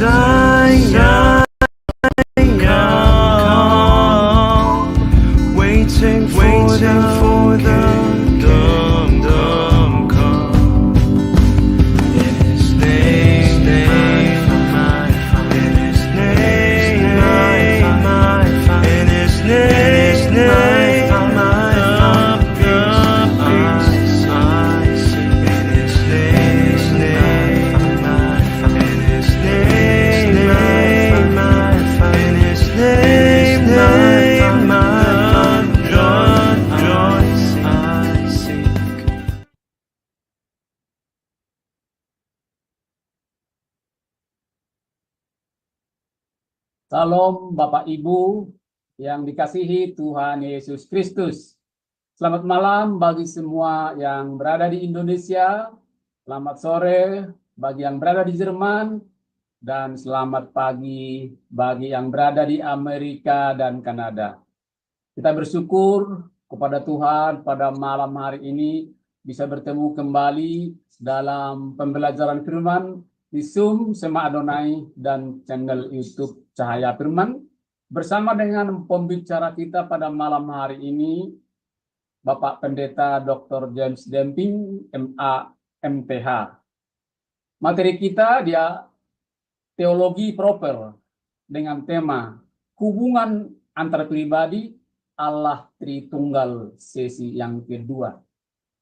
sayang kau, waiting for the kingdom come. In His name, I find. In His name, I find. In His name, I find peace I see. In His name, I find. In His name, I find. In His name, I find joy I seek. Salam Bapak Ibu yang dikasihi Tuhan Yesus Kristus. Selamat malam bagi semua yang berada di Indonesia. Selamat sore bagi yang berada di Jerman. Dan selamat pagi bagi yang berada di Amerika dan Kanada. Kita bersyukur kepada Tuhan pada malam hari ini bisa bertemu kembali dalam pembelajaran firman di Zoom Sema Adonai dan channel YouTube Cahaya Firman bersama dengan pembicara kita pada malam hari ini Bapak Pendeta Dr. James Damping, MA, MTH. Materi kita dia teologi proper dengan tema hubungan antar pribadi Allah Tritunggal sesi yang kedua.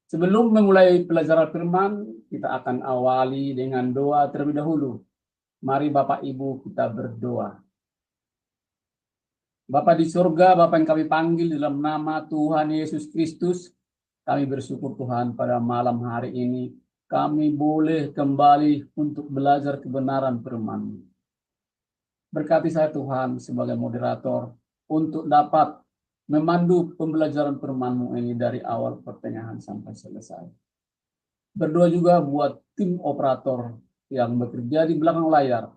Sebelum memulai pelajaran firman, kita akan awali dengan doa terlebih dahulu. Mari Bapak Ibu kita berdoa. Bapa di surga, Bapa yang kami panggil dalam nama Tuhan Yesus Kristus, kami bersyukur Tuhan pada malam hari ini, kami boleh kembali untuk belajar kebenaran firman-Mu. Berkati saya Tuhan sebagai moderator, untuk dapat memandu pembelajaran firman-Mu ini dari awal pertengahan sampai selesai. Berdoa juga buat tim operator yang bekerja di belakang layar,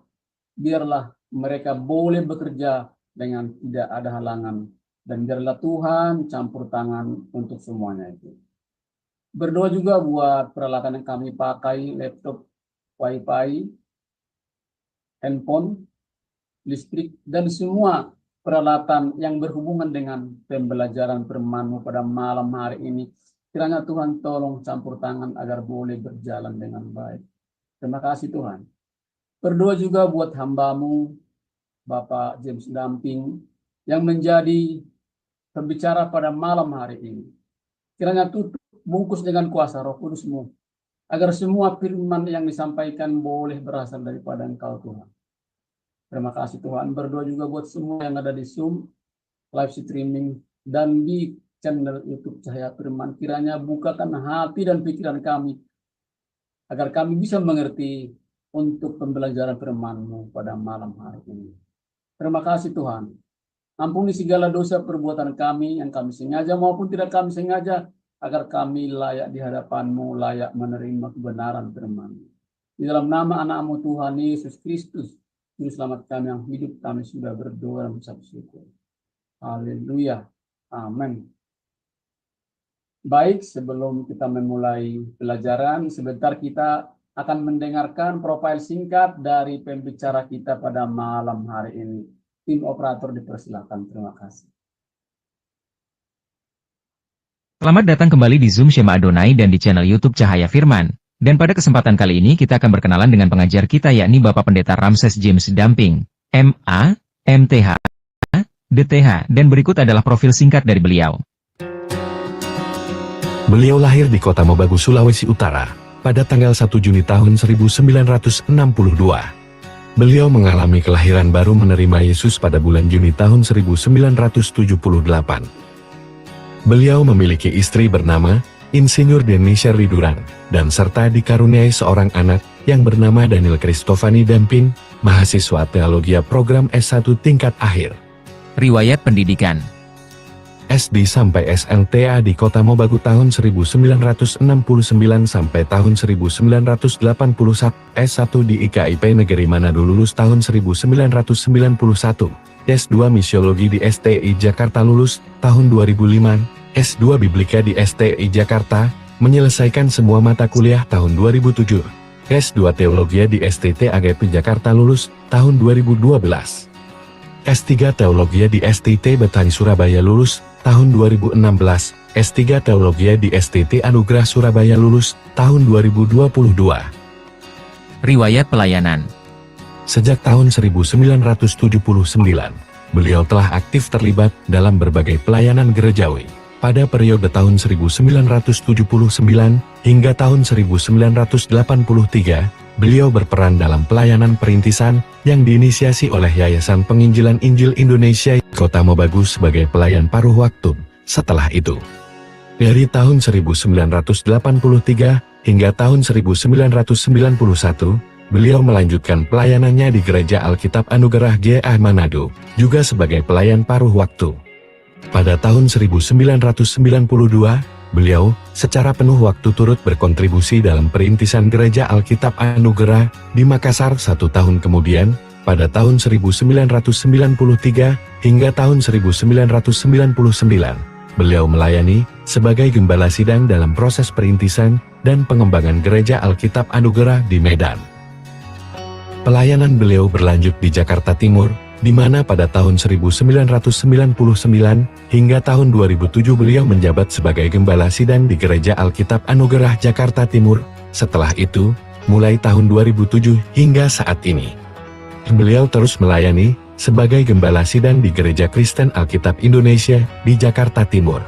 biarlah mereka boleh bekerja dengan tidak ada halangan, dan biarlah Tuhan campur tangan untuk semuanya itu. Berdoa juga buat peralatan yang kami pakai, laptop, wifi, handphone, listrik, dan semua peralatan yang berhubungan dengan pembelajaran firman-Mu pada malam hari ini. Kiranya Tuhan tolong campur tangan agar boleh berjalan dengan baik. Terima kasih Tuhan. Berdoa juga buat hamba-Mu, Bapak James Damping, yang menjadi pembicara pada malam hari ini. Kiranya tutup bungkus dengan kuasa Roh Kudus-Mu, agar semua firman yang disampaikan boleh berasal daripada Engkau Tuhan. Terima kasih Tuhan. Berdoa juga buat semua yang ada di Zoom, live streaming, dan di channel YouTube Cahaya Firman. Kiranya bukakan hati dan pikiran kami, agar kami bisa mengerti untuk pembelajaran firman-Mu pada malam hari ini. Terima kasih Tuhan. Ampuni segala dosa perbuatan kami yang kami sengaja maupun tidak kami sengaja, agar kami layak di hadapan-Mu, layak menerima kebenaran firman-Mu. Di dalam nama anak-Mu Tuhan Yesus Kristus, Juru Selamat kami yang hidup, kami sudah berdoa dan mengucap syukur. Haleluya. Amin. Baik, sebelum kita memulai pelajaran, sebentar kita akan mendengarkan profil singkat dari pembicara kita pada malam hari ini. Tim operator dipersilakan. Terima kasih. Selamat datang kembali di Zoom Shema Adonai dan di channel YouTube Cahaya Firman. Dan pada kesempatan kali ini kita akan berkenalan dengan pengajar kita yakni Bapak Pendeta Ramses James Damping, MA, MTH, DTH, dan berikut adalah profil singkat dari beliau. Beliau lahir di Kota Mobagu, Sulawesi Utara, pada tanggal 1 Juni tahun 1962. Beliau mengalami kelahiran baru menerima Yesus pada bulan Juni tahun 1978. Beliau memiliki istri bernama Insinyur Denisha Riduran, dan serta dikaruniai seorang anak yang bernama Daniel Kristofani Damping, mahasiswa teologi program S1 tingkat akhir. Riwayat pendidikan SD sampai SLTA di Kota Mobagu tahun 1969 sampai tahun 1981, S1 di IKIP Negeri Manado lulus tahun 1991, S2 Misiologi di STI Jakarta lulus tahun 2005, S2 Biblika di STI Jakarta, menyelesaikan semua mata kuliah tahun 2007. S2 Teologi di STT AGP Jakarta lulus tahun 2012. S3 Teologi di STT Betani Surabaya lulus tahun 2016. S3 Teologi di STT Anugerah Surabaya lulus tahun 2022. Riwayat pelayanan. Sejak tahun 1979, beliau telah aktif terlibat dalam berbagai pelayanan gerejawi. Pada periode tahun 1979 hingga tahun 1983, beliau berperan dalam pelayanan perintisan yang diinisiasi oleh Yayasan Penginjilan Injil Indonesia Kota Mobagus sebagai pelayan paruh waktu. Setelah itu, dari tahun 1983 hingga tahun 1991, beliau melanjutkan pelayanannya di Gereja Alkitab Anugerah GA Manado, juga sebagai pelayan paruh waktu. Pada tahun 1992, beliau secara penuh waktu turut berkontribusi dalam perintisan Gereja Alkitab Anugerah di Makassar. 1 tahun kemudian, pada tahun 1993 hingga tahun 1999, beliau melayani sebagai gembala sidang dalam proses perintisan dan pengembangan Gereja Alkitab Anugerah di Medan. Pelayanan beliau berlanjut di Jakarta Timur, di mana pada tahun 1999 hingga tahun 2007 beliau menjabat sebagai gembala sidang di Gereja Alkitab Anugerah Jakarta Timur. Setelah itu, mulai tahun 2007 hingga saat ini, beliau terus melayani sebagai gembala sidang di Gereja Kristen Alkitab Indonesia di Jakarta Timur.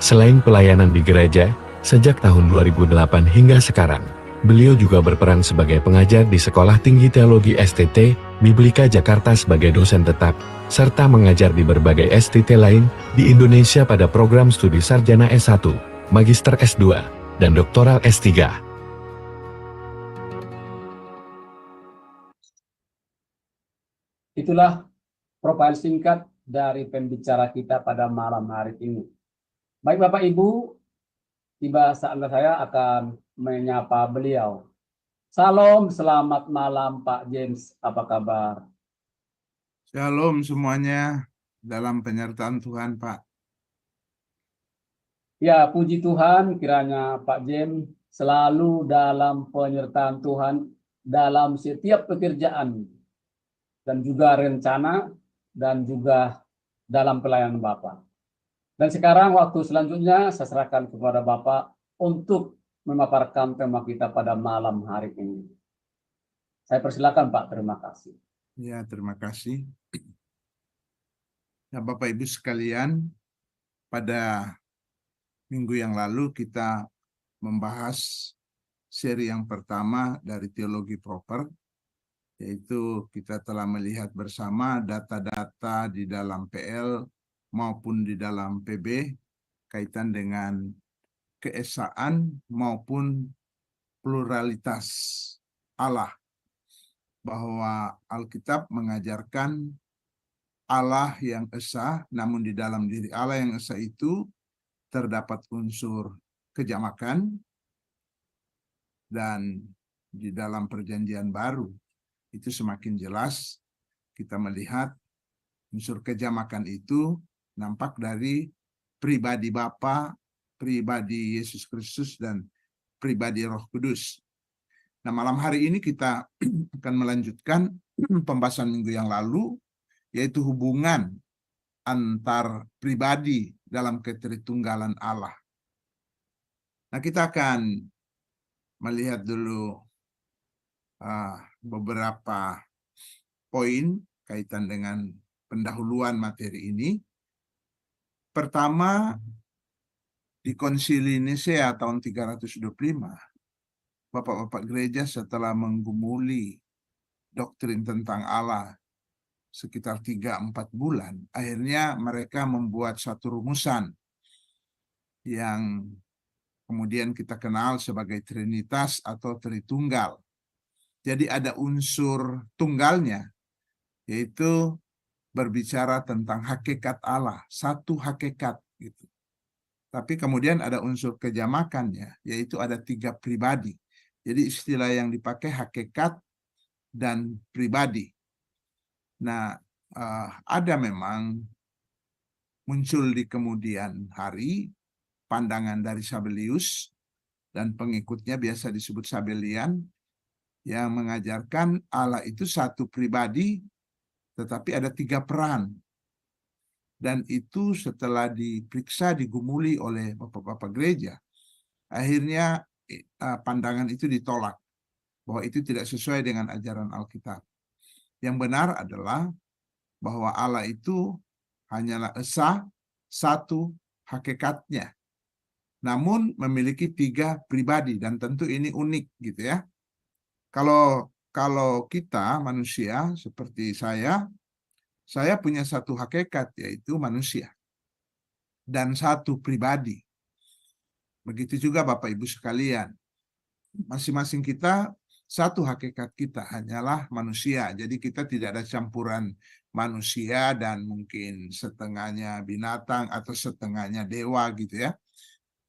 Selain pelayanan di gereja, sejak tahun 2008 hingga sekarang, beliau juga berperan sebagai pengajar di Sekolah Tinggi Teologi STT, Biblika Jakarta sebagai dosen tetap, serta mengajar di berbagai STT lain di Indonesia pada program studi sarjana S1, Magister S2, dan Doktoral S3. Itulah profil singkat dari pembicara kita pada malam hari ini. Baik Bapak Ibu, tiba saatnya saya akan menyapa beliau. Salam, selamat malam Pak James, apa kabar? Shalom semuanya dalam penyertaan Tuhan, Pak. Ya, puji Tuhan kiranya Pak James selalu dalam penyertaan Tuhan dalam setiap pekerjaan dan juga rencana dan juga dalam pelayanan Bapak. Dan sekarang waktu selanjutnya saya serahkan kepada Bapak untuk memaparkan tema kita pada malam hari ini. Saya persilakan Pak, terima kasih. Ya, terima kasih. Ya, Bapak Ibu sekalian, pada minggu yang lalu kita membahas seri yang pertama dari teologi proper, yaitu kita telah melihat bersama data-data di dalam PL maupun di dalam PB kaitan dengan keesaan maupun pluralitas Allah, bahwa Alkitab mengajarkan Allah yang esa, namun di dalam diri Allah yang esa itu terdapat unsur kejamakan, dan di dalam perjanjian baru itu semakin jelas kita melihat unsur kejamakan itu nampak dari pribadi Bapa, pribadi Yesus Kristus, dan pribadi Roh Kudus. Nah, malam hari ini kita akan melanjutkan pembahasan minggu yang lalu, yaitu hubungan antar pribadi dalam ketritunggalan Allah. Nah, kita akan melihat dulu beberapa poin kaitan dengan pendahuluan materi ini. Pertama, di Konsili Nisea tahun 325, Bapak-bapak gereja setelah menggumuli doktrin tentang Allah sekitar 3-4 bulan, akhirnya mereka membuat satu rumusan yang kemudian kita kenal sebagai Trinitas atau Tritunggal. Jadi ada unsur tunggalnya, yaitu berbicara tentang hakikat Allah, satu hakikat gitu. Tapi kemudian ada unsur kejamakannya, yaitu ada 3 pribadi. Jadi istilah yang dipakai hakikat dan pribadi. Nah, ada memang muncul di kemudian hari pandangan dari Sabellius dan pengikutnya biasa disebut Sabellian, yang mengajarkan Allah itu satu pribadi, tetapi ada 3 peran. Dan itu setelah diperiksa, digumuli oleh bapak-bapak gereja, akhirnya pandangan itu ditolak, bahwa itu tidak sesuai dengan ajaran Alkitab. Yang benar adalah bahwa Allah itu hanyalah esa, satu hakikatnya, namun memiliki 3 pribadi, dan tentu ini unik gitu ya. Kalau kita manusia seperti saya punya satu hakikat, yaitu manusia, dan satu pribadi. Begitu juga Bapak Ibu sekalian, masing-masing kita satu hakikat, kita hanyalah manusia. Jadi kita tidak ada campuran manusia dan mungkin setengahnya binatang atau setengahnya dewa gitu ya.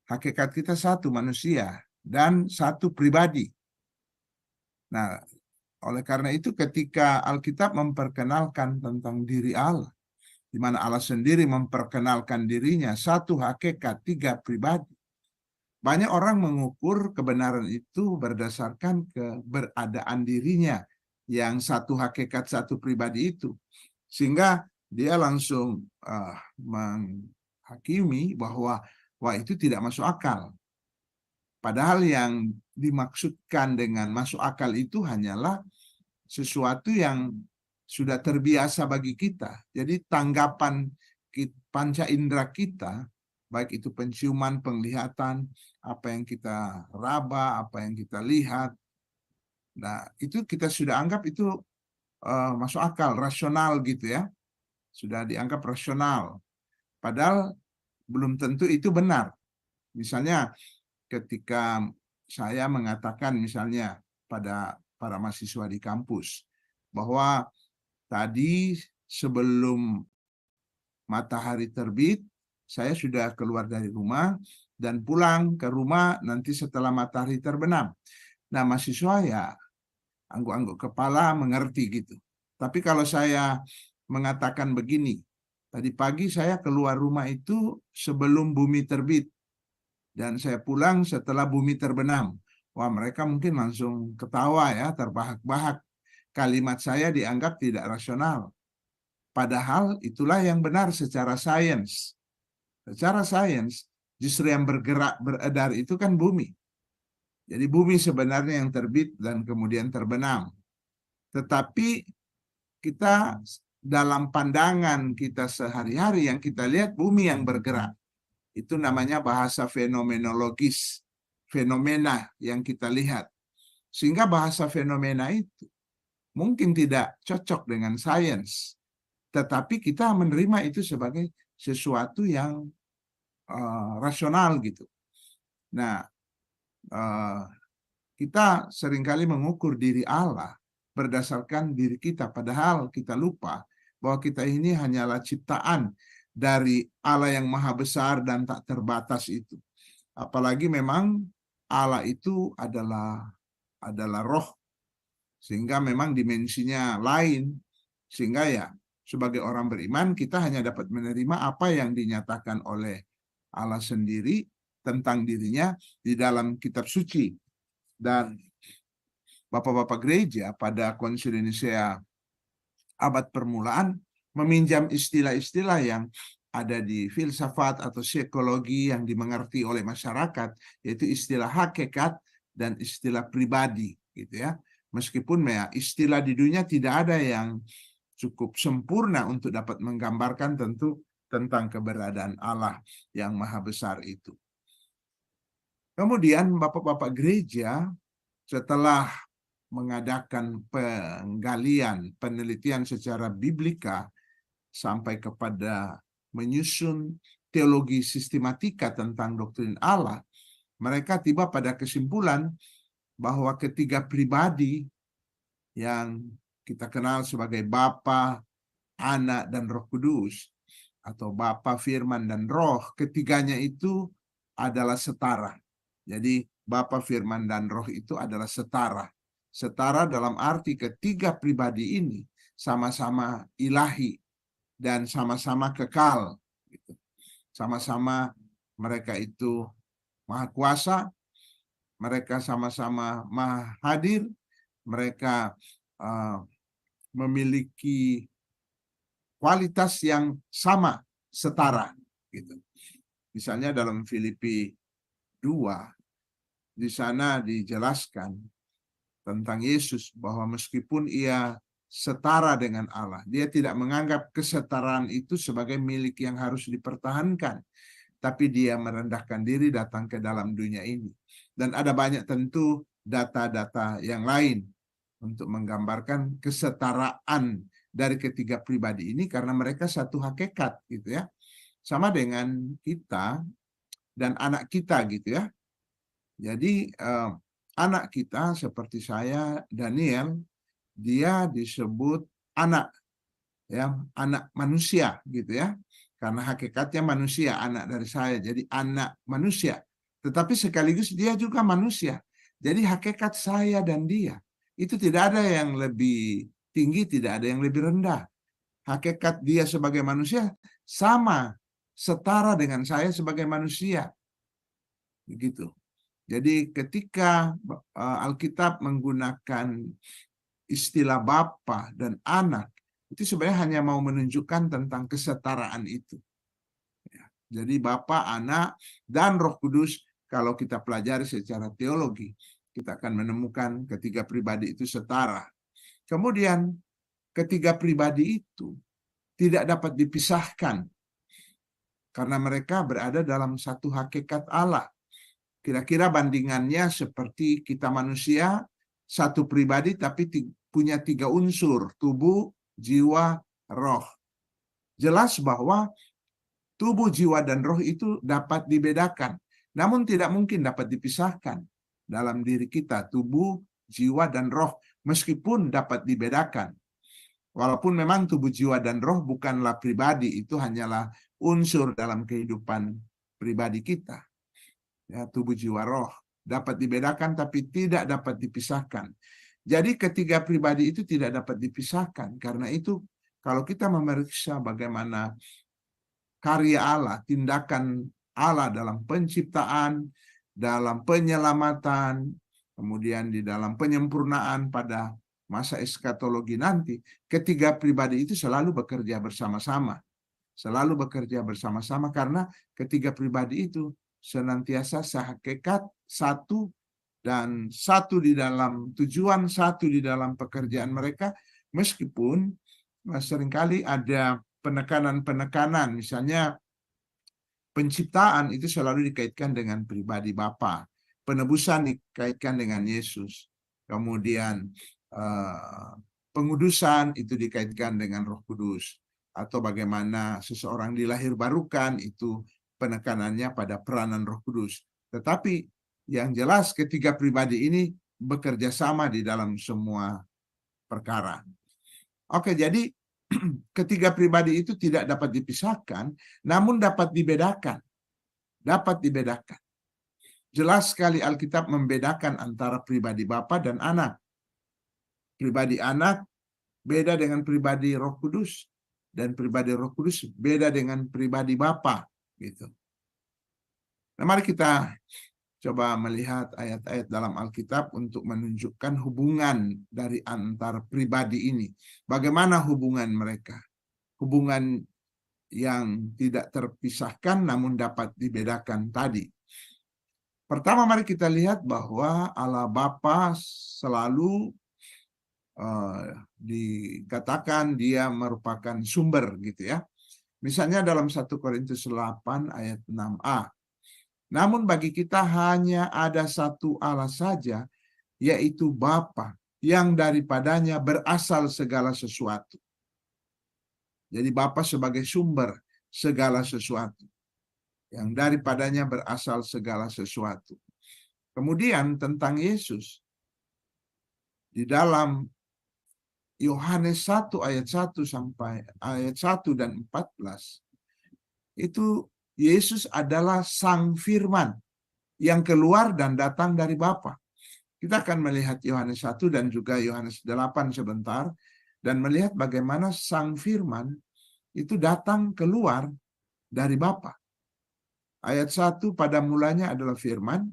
Hakikat kita satu, manusia, dan satu pribadi. Nah, oleh karena itu ketika Alkitab memperkenalkan tentang diri Allah, di mana Allah sendiri memperkenalkan dirinya satu hakikat, 3 pribadi, banyak orang mengukur kebenaran itu berdasarkan keberadaan dirinya yang satu hakikat, satu pribadi itu. Sehingga dia langsung menghakimi bahwa itu tidak masuk akal. Padahal yang dimaksudkan dengan masuk akal itu hanyalah sesuatu yang sudah terbiasa bagi kita. Jadi tanggapan panca indera kita, baik itu penciuman, penglihatan, apa yang kita raba, apa yang kita lihat, nah itu kita sudah anggap itu masuk akal, rasional gitu ya. Sudah dianggap rasional. Padahal belum tentu itu benar. Misalnya ketika saya mengatakan misalnya pada para mahasiswa di kampus bahwa tadi sebelum matahari terbit saya sudah keluar dari rumah dan pulang ke rumah nanti setelah matahari terbenam. Nah, mahasiswa ya angguk-angguk kepala mengerti gitu. Tapi kalau saya mengatakan begini, tadi pagi saya keluar rumah itu sebelum bumi terbit dan saya pulang setelah bumi terbenam. Wah, mereka mungkin langsung ketawa ya, terbahak-bahak. Kalimat saya dianggap tidak rasional. Padahal itulah yang benar secara sains. Secara sains, justru yang bergerak, beredar itu kan bumi. Jadi bumi sebenarnya yang terbit dan kemudian terbenam. Tetapi kita dalam pandangan kita sehari-hari yang kita lihat bumi yang bergerak. Itu namanya bahasa fenomenologis. Fenomena yang kita lihat. Sehingga bahasa fenomena itu mungkin tidak cocok dengan sains. Tetapi kita menerima itu sebagai sesuatu yang rasional gitu. Nah, kita seringkali mengukur diri Allah berdasarkan diri kita, padahal kita lupa bahwa kita ini hanyalah ciptaan dari Allah yang maha besar dan tak terbatas itu. Apalagi memang Allah itu adalah roh, sehingga memang dimensinya lain, sehingga ya sebagai orang beriman kita hanya dapat menerima apa yang dinyatakan oleh Allah sendiri tentang dirinya di dalam kitab suci. Dan bapak-bapak gereja pada Konsili Nisea abad permulaan meminjam istilah-istilah yang ada di filsafat atau psikologi yang dimengerti oleh masyarakat, yaitu istilah hakikat dan istilah pribadi gitu ya. Meskipun ya istilah di dunia tidak ada yang cukup sempurna untuk dapat menggambarkan tentu tentang keberadaan Allah yang maha besar itu. Kemudian bapak-bapak gereja setelah mengadakan penggalian, penelitian secara biblika sampai kepada menyusun teologi sistematika tentang doktrin Allah, mereka tiba pada kesimpulan bahwa ketiga pribadi yang kita kenal sebagai Bapa, Anak, dan Roh Kudus, atau Bapa, Firman, dan Roh, ketiganya itu adalah setara. Jadi Bapa, Firman, dan Roh itu adalah setara. Setara dalam arti ketiga pribadi ini sama-sama ilahi dan sama-sama kekal. Sama-sama mereka itu maha kuasa mereka sama-sama maha hadir, mereka memiliki kualitas yang sama, setara gitu. Misalnya dalam Filipi 2, di sana dijelaskan tentang Yesus bahwa meskipun ia setara dengan Allah, dia tidak menganggap kesetaraan itu sebagai milik yang harus dipertahankan, tapi dia merendahkan diri datang ke dalam dunia ini. Dan ada banyak tentu data-data yang lain untuk menggambarkan kesetaraan dari ketiga pribadi ini karena mereka satu hakikat gitu ya. Sama dengan kita dan anak kita gitu ya. Jadi anak kita seperti saya, Daniel, dia disebut anak, ya, anak manusia gitu ya. Karena hakikatnya manusia, anak dari saya, jadi anak manusia. Tetapi sekaligus dia juga manusia. Jadi hakikat saya dan dia itu tidak ada yang lebih tinggi, tidak ada yang lebih rendah. Hakikat dia sebagai manusia sama, setara dengan saya sebagai manusia. Begitu. Jadi ketika Alkitab menggunakan istilah Bapa dan Anak, itu sebenarnya hanya mau menunjukkan tentang kesetaraan itu. Ya. Jadi Bapa, Anak, dan Roh Kudus, kalau kita pelajari secara teologi, kita akan menemukan ketiga pribadi itu setara. Kemudian ketiga pribadi itu tidak dapat dipisahkan karena mereka berada dalam satu hakikat Allah. Kira-kira bandingannya seperti kita manusia, satu pribadi tapi punya tiga unsur, tubuh, jiwa, roh. Jelas bahwa tubuh, jiwa, dan roh itu dapat dibedakan. Namun tidak mungkin dapat dipisahkan dalam diri kita, tubuh, jiwa, dan roh. Meskipun dapat dibedakan. Walaupun memang tubuh, jiwa, dan roh bukanlah pribadi, itu hanyalah unsur dalam kehidupan pribadi kita. Ya, tubuh, jiwa, roh dapat dibedakan tapi tidak dapat dipisahkan. Jadi ketiga pribadi itu tidak dapat dipisahkan. Karena itu kalau kita memeriksa bagaimana karya Allah, tindakan Allah dalam penciptaan, dalam penyelamatan, kemudian di dalam penyempurnaan pada masa eskatologi nanti, ketiga pribadi itu selalu bekerja bersama-sama. Selalu bekerja bersama-sama karena ketiga pribadi itu senantiasa sehakikat, satu, dan satu di dalam tujuan, satu di dalam pekerjaan mereka, meskipun seringkali ada penekanan-penekanan, misalnya penciptaan itu selalu dikaitkan dengan pribadi Bapa, penebusan dikaitkan dengan Yesus, kemudian pengudusan itu dikaitkan dengan Roh Kudus, atau bagaimana seseorang dilahirbarukan itu penekanannya pada peranan Roh Kudus. Tetapi yang jelas ketiga pribadi ini bekerja sama di dalam semua perkara. Oke, jadi ketiga pribadi itu tidak dapat dipisahkan, namun dapat dibedakan. Dapat dibedakan. Jelas sekali Alkitab membedakan antara pribadi Bapa dan Anak. Pribadi Anak beda dengan pribadi Roh Kudus, dan pribadi Roh Kudus beda dengan pribadi Bapa. Gitu. Nah, mari kita coba melihat ayat-ayat dalam Alkitab untuk menunjukkan hubungan dari antar pribadi ini. Bagaimana hubungan mereka? Hubungan yang tidak terpisahkan namun dapat dibedakan tadi. Pertama, mari kita lihat bahwa Allah Bapa selalu dikatakan dia merupakan sumber gitu ya. Misalnya dalam 1 Korintus 8 ayat 6a. Namun bagi kita hanya ada satu Allah saja, yaitu Bapa, yang daripadanya berasal segala sesuatu. Jadi Bapa sebagai sumber segala sesuatu. Yang daripadanya berasal segala sesuatu. Kemudian tentang Yesus. Di dalam Yohanes 1 ayat 1 sampai ayat 1 dan 14 itu Yesus adalah Sang Firman yang keluar dan datang dari Bapa. Kita akan melihat Yohanes 1 dan juga Yohanes 8 sebentar dan melihat bagaimana Sang Firman itu datang keluar dari Bapa. Ayat 1, pada mulanya adalah Firman,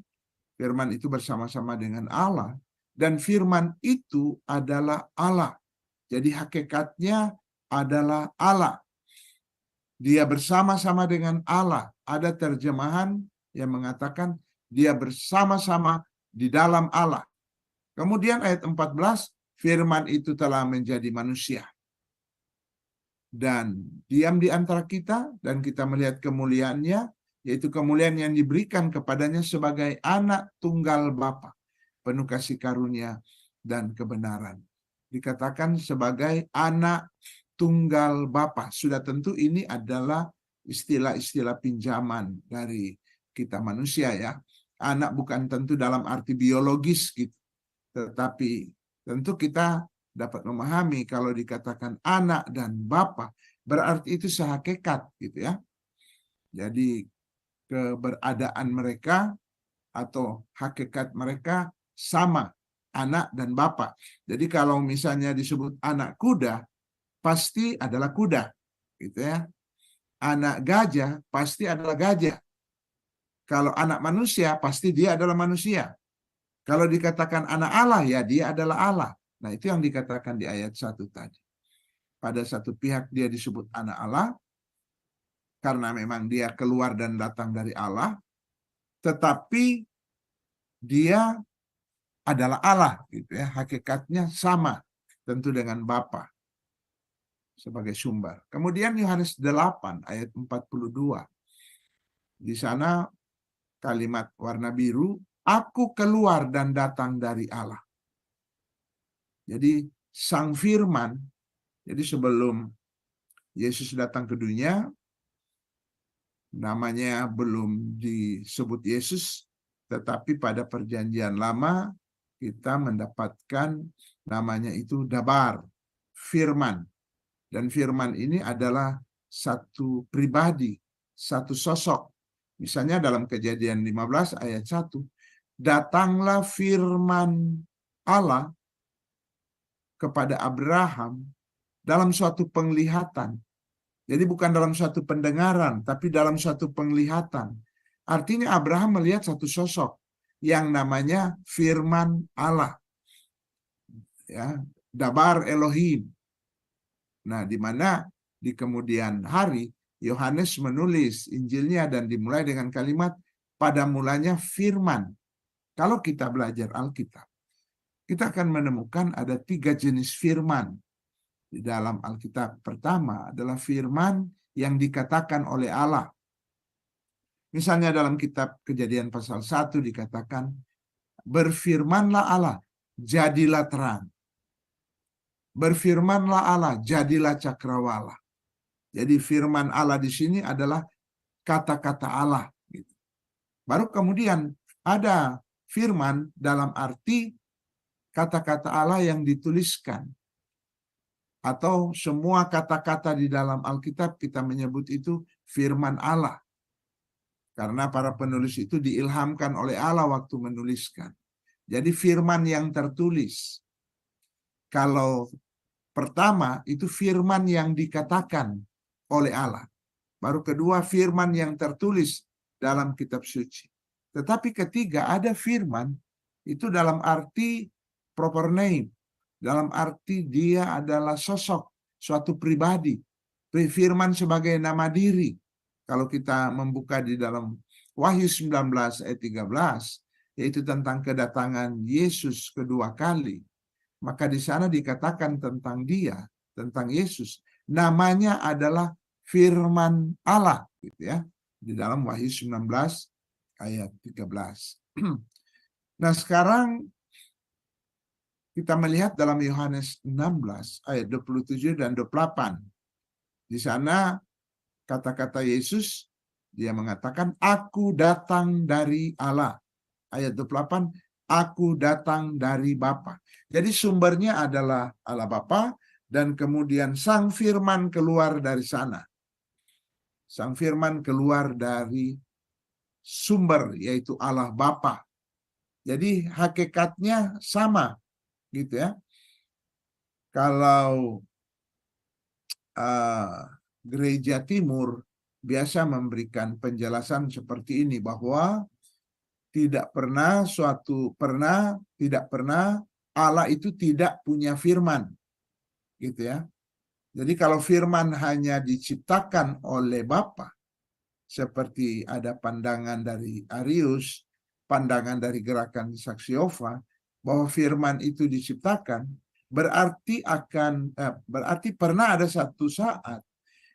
Firman itu bersama-sama dengan Allah. Dan firman itu adalah Allah. Jadi hakikatnya adalah Allah. Dia bersama-sama dengan Allah. Ada terjemahan yang mengatakan dia bersama-sama di dalam Allah. Kemudian ayat 14, firman itu telah menjadi manusia dan diam di antara kita, dan kita melihat kemuliaannya, yaitu kemuliaan yang diberikan kepadanya sebagai anak tunggal Bapa, penuh kasih karunia dan kebenaran. Dikatakan sebagai anak tunggal Bapa. Sudah tentu ini adalah istilah-istilah pinjaman dari kita manusia ya. Anak bukan tentu dalam arti biologis gitu. Tetapi tentu kita dapat memahami kalau dikatakan anak dan bapa, berarti itu sehakikat gitu ya. Jadi keberadaan mereka atau hakikat mereka sama, anak dan bapa. Jadi kalau misalnya disebut anak kuda, pasti adalah kuda gitu ya. Anak gajah pasti adalah gajah. Kalau anak manusia pasti dia adalah manusia. Kalau dikatakan anak Allah ya dia adalah Allah. Nah, itu yang dikatakan di ayat 1 tadi. Pada satu pihak dia disebut anak Allah, karena memang dia keluar dan datang dari Allah, tetapi dia adalah Allah, gitu ya. Hakikatnya sama, tentu dengan Bapa sebagai sumber. Kemudian Yohanes 8 ayat 42. Di sana kalimat warna biru, aku keluar dan datang dari Allah. Jadi sang firman, jadi sebelum Yesus datang ke dunia, namanya belum disebut Yesus, tetapi pada perjanjian lama kita mendapatkan namanya itu Dabar, firman. Dan firman ini adalah satu pribadi, satu sosok. Misalnya dalam Kejadian 15 ayat 1, datanglah firman Allah kepada Abraham dalam suatu penglihatan. Jadi bukan dalam suatu pendengaran, tapi dalam suatu penglihatan. Artinya Abraham melihat satu sosok yang namanya firman Allah. Ya, Dabar Elohim. Nah, di mana di kemudian hari Yohanes menulis Injilnya dan dimulai dengan kalimat pada mulanya firman. Kalau kita belajar Alkitab, kita akan menemukan ada 3 jenis firman di dalam Alkitab. Pertama adalah firman yang dikatakan oleh Allah. Misalnya dalam kitab Kejadian pasal 1 dikatakan, berfirmanlah Allah, jadilah terang. Berfirmanlah Allah, jadilah cakrawala. Jadi firman Allah di sini adalah kata-kata Allah. Baru kemudian ada firman dalam arti kata-kata Allah yang dituliskan. Atau semua kata-kata di dalam Alkitab kita menyebut itu firman Allah. Karena para penulis itu diilhamkan oleh Allah waktu menuliskan. Jadi firman yang tertulis. Kalau pertama itu firman yang dikatakan oleh Allah. Baru kedua firman yang tertulis dalam kitab suci. Tetapi ketiga ada firman itu dalam arti proper name, dalam arti dia adalah sosok, suatu pribadi. Firman sebagai nama diri. Kalau kita membuka di dalam Wahyu 19 ayat 13, yaitu tentang kedatangan Yesus kedua kali. Maka di sana dikatakan tentang dia, tentang Yesus. Namanya adalah firman Allah. Gitu ya. Di dalam Wahyu 19 ayat 13. Nah sekarang kita melihat dalam Yohanes 16 ayat 27 dan 28. Di sana kata-kata Yesus, dia mengatakan, aku datang dari Allah. Ayat 28, aku datang dari Bapa. Jadi sumbernya adalah Allah Bapa, dan kemudian sang firman keluar dari sana. Sang firman keluar dari sumber, yaitu Allah Bapa. Jadi hakikatnya sama. Gitu ya. Kalau gereja timur biasa memberikan penjelasan seperti ini, bahwa tidak pernah Allah itu tidak punya firman, gitu ya. Jadi kalau firman hanya diciptakan oleh Bapa, seperti ada pandangan dari Arius, pandangan dari gerakan Saksi Yehova, bahwa firman itu diciptakan, berarti pernah ada satu saat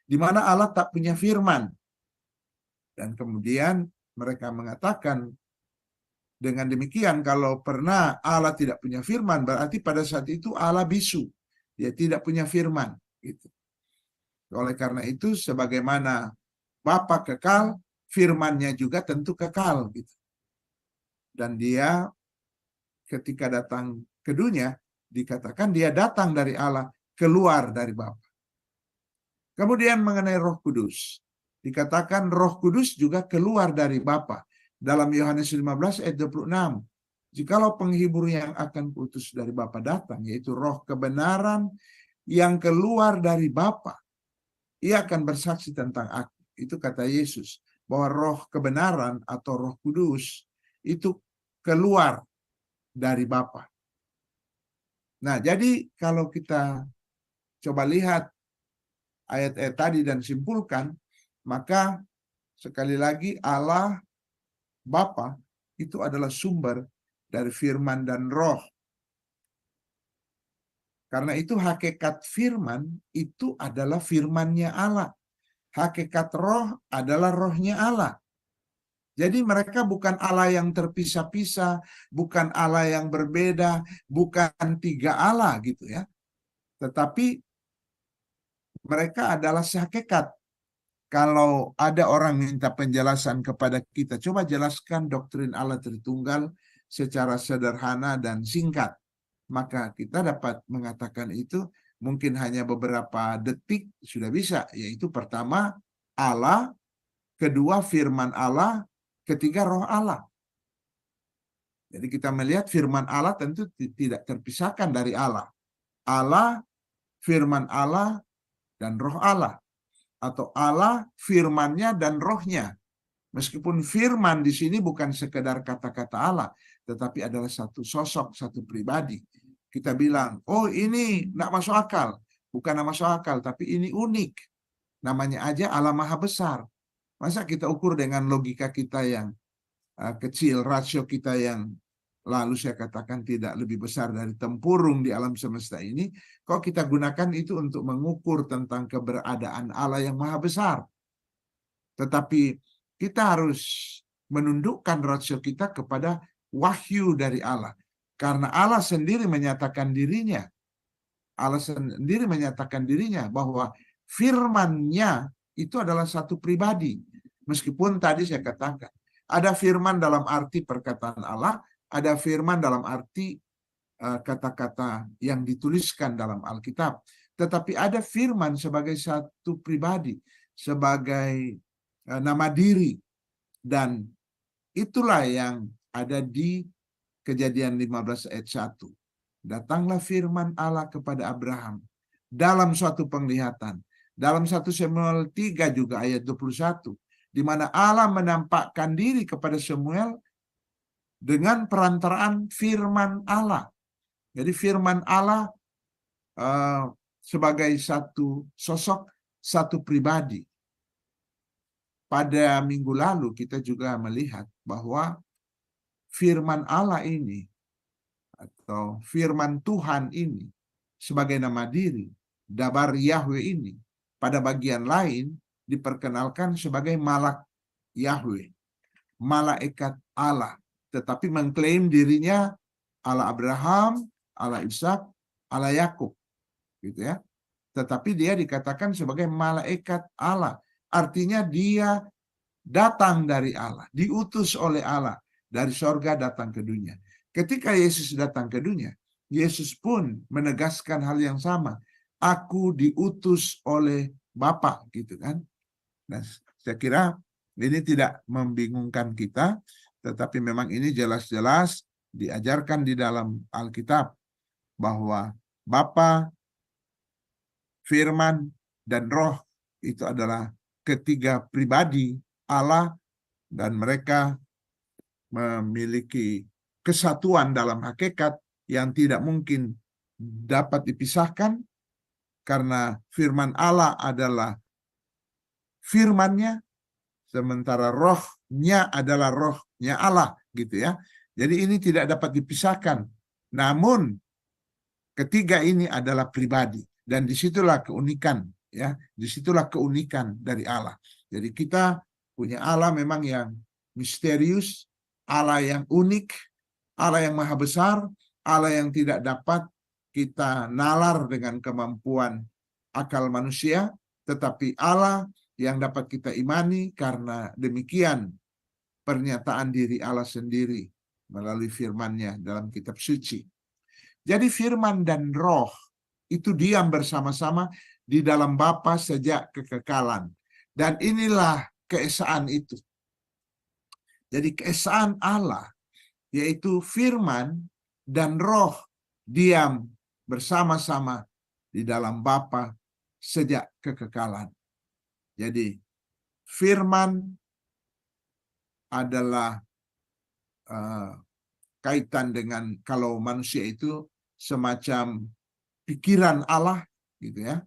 di mana Allah tak punya firman. Dan kemudian mereka mengatakan, dengan demikian kalau pernah Allah tidak punya firman, berarti pada saat itu Allah bisu. Dia tidak punya firman. Gitu. Oleh karena itu, sebagaimana Bapa kekal, firman-Nya juga tentu kekal. Gitu. Dan dia ketika datang ke dunia, dikatakan dia datang dari Allah, keluar dari Bapa. Kemudian mengenai Roh Kudus, dikatakan Roh Kudus juga keluar dari Bapa. Dalam Yohanes 15 ayat 26, jikalau penghibur yang akan kuutus dari Bapa datang, yaitu Roh kebenaran yang keluar dari Bapa, ia akan bersaksi tentang aku. Itu kata Yesus, bahwa Roh kebenaran atau Roh Kudus itu keluar dari Bapa. Nah, jadi kalau kita coba lihat ayat-ayat tadi dan simpulkan, maka sekali lagi Allah Bapa itu adalah sumber dari firman dan roh. Karena itu hakikat firman itu adalah firman-Nya Allah. Hakikat roh adalah rohnya Allah. Jadi mereka bukan Allah yang terpisah-pisah, bukan Allah yang berbeda, bukan tiga Allah gitu ya. Tetapi mereka adalah sehakikat. Kalau ada orang minta penjelasan kepada kita, coba jelaskan doktrin Allah Tritunggal secara sederhana dan singkat. Maka kita dapat mengatakan itu mungkin hanya beberapa detik sudah bisa. Yaitu pertama Allah, kedua firman Allah, ketiga roh Allah. Jadi kita melihat firman Allah tentu tidak terpisahkan dari Allah. Allah, firman Allah, dan roh Allah. Atau Allah, firman-Nya dan rohnya. Meskipun firman di sini bukan sekedar kata-kata Allah, tetapi adalah satu sosok, satu pribadi. Kita bilang, oh ini tidak masuk akal. Bukan masuk akal, tapi ini unik. Namanya aja Allah Maha Besar. Masa kita ukur dengan logika kita yang kecil, rasio kita yang lalu saya katakan tidak lebih besar dari tempurung di alam semesta ini, kok kita gunakan itu untuk mengukur tentang keberadaan Allah yang maha besar. Tetapi kita harus menundukkan rasio kita kepada wahyu dari Allah. Karena Allah sendiri menyatakan dirinya. Allah sendiri menyatakan dirinya bahwa firman-Nya itu adalah satu pribadi. Meskipun tadi saya katakan, ada firman dalam arti perkataan Allah, ada firman dalam arti kata-kata yang dituliskan dalam Alkitab. Tetapi ada firman sebagai satu pribadi, sebagai nama diri. Dan itulah yang ada di Kejadian 15 ayat 1. Datanglah firman Allah kepada Abraham dalam suatu penglihatan. Dalam 1 Samuel 3 juga ayat 21. Di mana Allah menampakkan diri kepada Samuel dengan perantaraan firman Allah. Jadi firman Allah sebagai satu sosok, satu pribadi. Pada minggu lalu kita juga melihat bahwa firman Allah ini atau firman Tuhan ini sebagai nama diri, Dabar Yahweh ini, pada bagian lain diperkenalkan sebagai malak Yahweh, malaikat Allah, tetapi mengklaim dirinya Allah Abraham, Allah Ishak, Allah Yakub, gitu ya. Tetapi dia dikatakan sebagai malaikat Allah, artinya dia datang dari Allah, diutus oleh Allah dari sorga datang ke dunia. Ketika Yesus datang ke dunia, Yesus pun menegaskan hal yang sama. Aku diutus oleh Bapa, gitu kan. Nah, saya kira ini tidak membingungkan kita, tetapi memang ini jelas-jelas diajarkan di dalam Alkitab bahwa Bapa, Firman, dan Roh itu adalah ketiga pribadi Allah dan mereka memiliki kesatuan dalam hakikat yang tidak mungkin dapat dipisahkan, karena firman Allah adalah firman-Nya, sementara rohnya adalah rohnya Allah, gitu ya. Jadi ini tidak dapat dipisahkan. Namun ketiga ini adalah pribadi, dan disitulah keunikan, ya. Disitulah keunikan dari Allah. Jadi kita punya Allah memang yang misterius, Allah yang unik, Allah yang maha besar, Allah yang tidak dapat kita nalar dengan kemampuan akal manusia, tetapi Allah yang dapat kita imani karena demikian pernyataan diri Allah sendiri melalui firman-Nya dalam kitab suci. Jadi firman dan roh itu diam bersama-sama di dalam Bapa sejak kekekalan. Dan inilah keesaan itu. Jadi keesaan Allah, yaitu firman dan roh diam bersama-sama di dalam Bapa sejak kekekalan. Jadi firman adalah kaitan dengan, kalau manusia itu semacam pikiran Allah, gitu ya.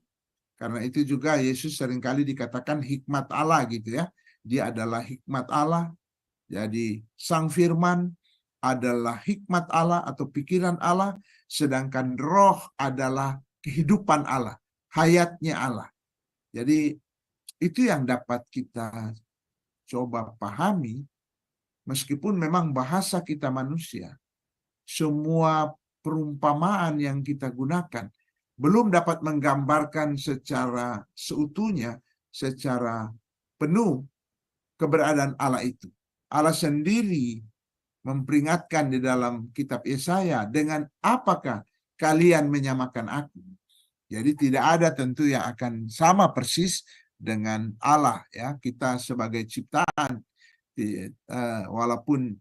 Karena itu juga Yesus seringkali dikatakan hikmat Allah, gitu ya. Dia adalah hikmat Allah. Jadi sang firman adalah hikmat Allah atau pikiran Allah, sedangkan roh adalah kehidupan Allah, hayatnya Allah. Jadi itu yang dapat kita coba pahami, meskipun memang bahasa kita manusia, semua perumpamaan yang kita gunakan belum dapat menggambarkan secara seutuhnya, secara penuh keberadaan Allah itu. Allah sendiri memperingatkan di dalam kitab Yesaya, dengan apakah kalian menyamakan aku? Jadi tidak ada tentu yang akan sama persis dengan Allah, ya. Kita sebagai ciptaan, walaupun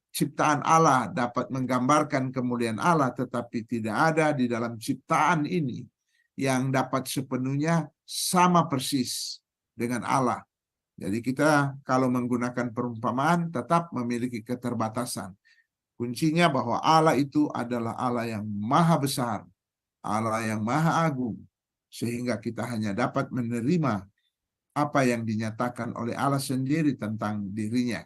ciptaan Allah dapat menggambarkan kemuliaan Allah, tetapi tidak ada di dalam ciptaan ini yang dapat sepenuhnya sama persis dengan Allah. Jadi kita kalau menggunakan perumpamaan tetap memiliki keterbatasan. Kuncinya bahwa Allah itu adalah Allah yang maha besar, Allah yang maha agung, sehingga kita hanya dapat menerima apa yang dinyatakan oleh Allah sendiri tentang dirinya.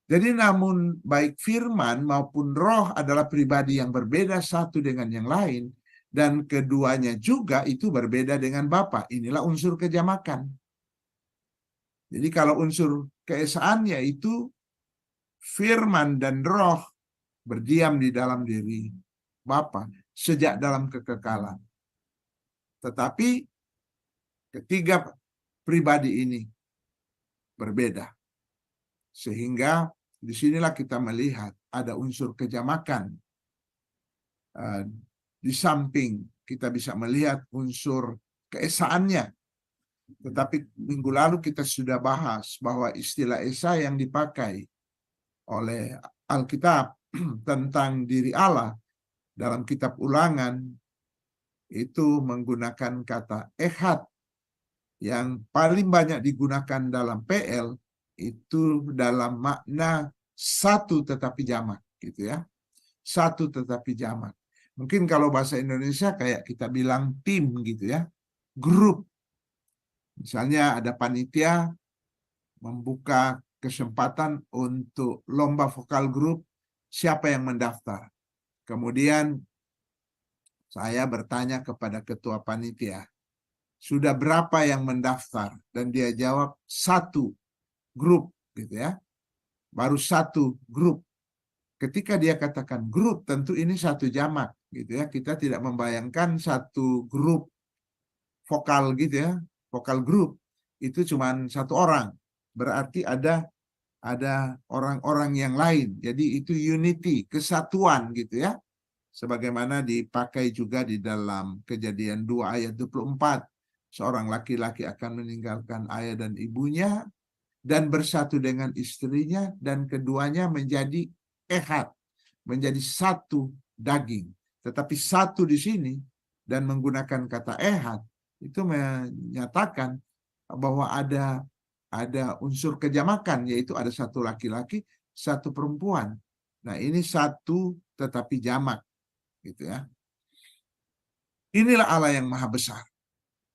Jadi namun baik firman maupun roh adalah pribadi yang berbeda satu dengan yang lain, dan keduanya juga itu berbeda dengan Bapa. Inilah unsur kejamakan. Jadi kalau unsur keesaannya itu firman dan roh berdiam di dalam diri Bapa sejak dalam kekekalan. Tetapi ketiga pribadi ini berbeda. Sehingga disinilah kita melihat ada unsur kejamakan. Di samping kita bisa melihat unsur keesaannya. Tetapi minggu lalu kita sudah bahas bahwa istilah esa yang dipakai oleh Alkitab tentang diri Allah dalam kitab Ulangan itu menggunakan kata ehad, yang paling banyak digunakan dalam PL itu dalam makna satu tetapi jamak, gitu ya. Satu tetapi jamak. Mungkin kalau bahasa Indonesia kayak kita bilang tim, gitu ya. Grup. Misalnya ada panitia membuka kesempatan untuk lomba vokal grup, siapa yang mendaftar. Kemudian saya bertanya kepada ketua panitia, sudah berapa yang mendaftar? Dan dia jawab satu grup, gitu ya. Baru satu grup. Ketika dia katakan grup, tentu ini satu jamak, gitu ya. Kita tidak membayangkan satu grup vokal, gitu ya. Vokal grup itu cuma satu orang. Berarti ada orang-orang yang lain. Jadi itu unity, kesatuan, gitu ya. Sebagaimana dipakai juga di dalam Kejadian 2 ayat 24. Seorang laki-laki akan meninggalkan ayah dan ibunya dan bersatu dengan istrinya, dan keduanya menjadi ehad, menjadi satu daging. Tetapi satu di sini dan menggunakan kata ehad itu menyatakan bahwa ada unsur kejamakan, yaitu ada satu laki-laki satu perempuan. Nah, ini satu tetapi jamak, gitu ya. Inilah Allah yang maha besar.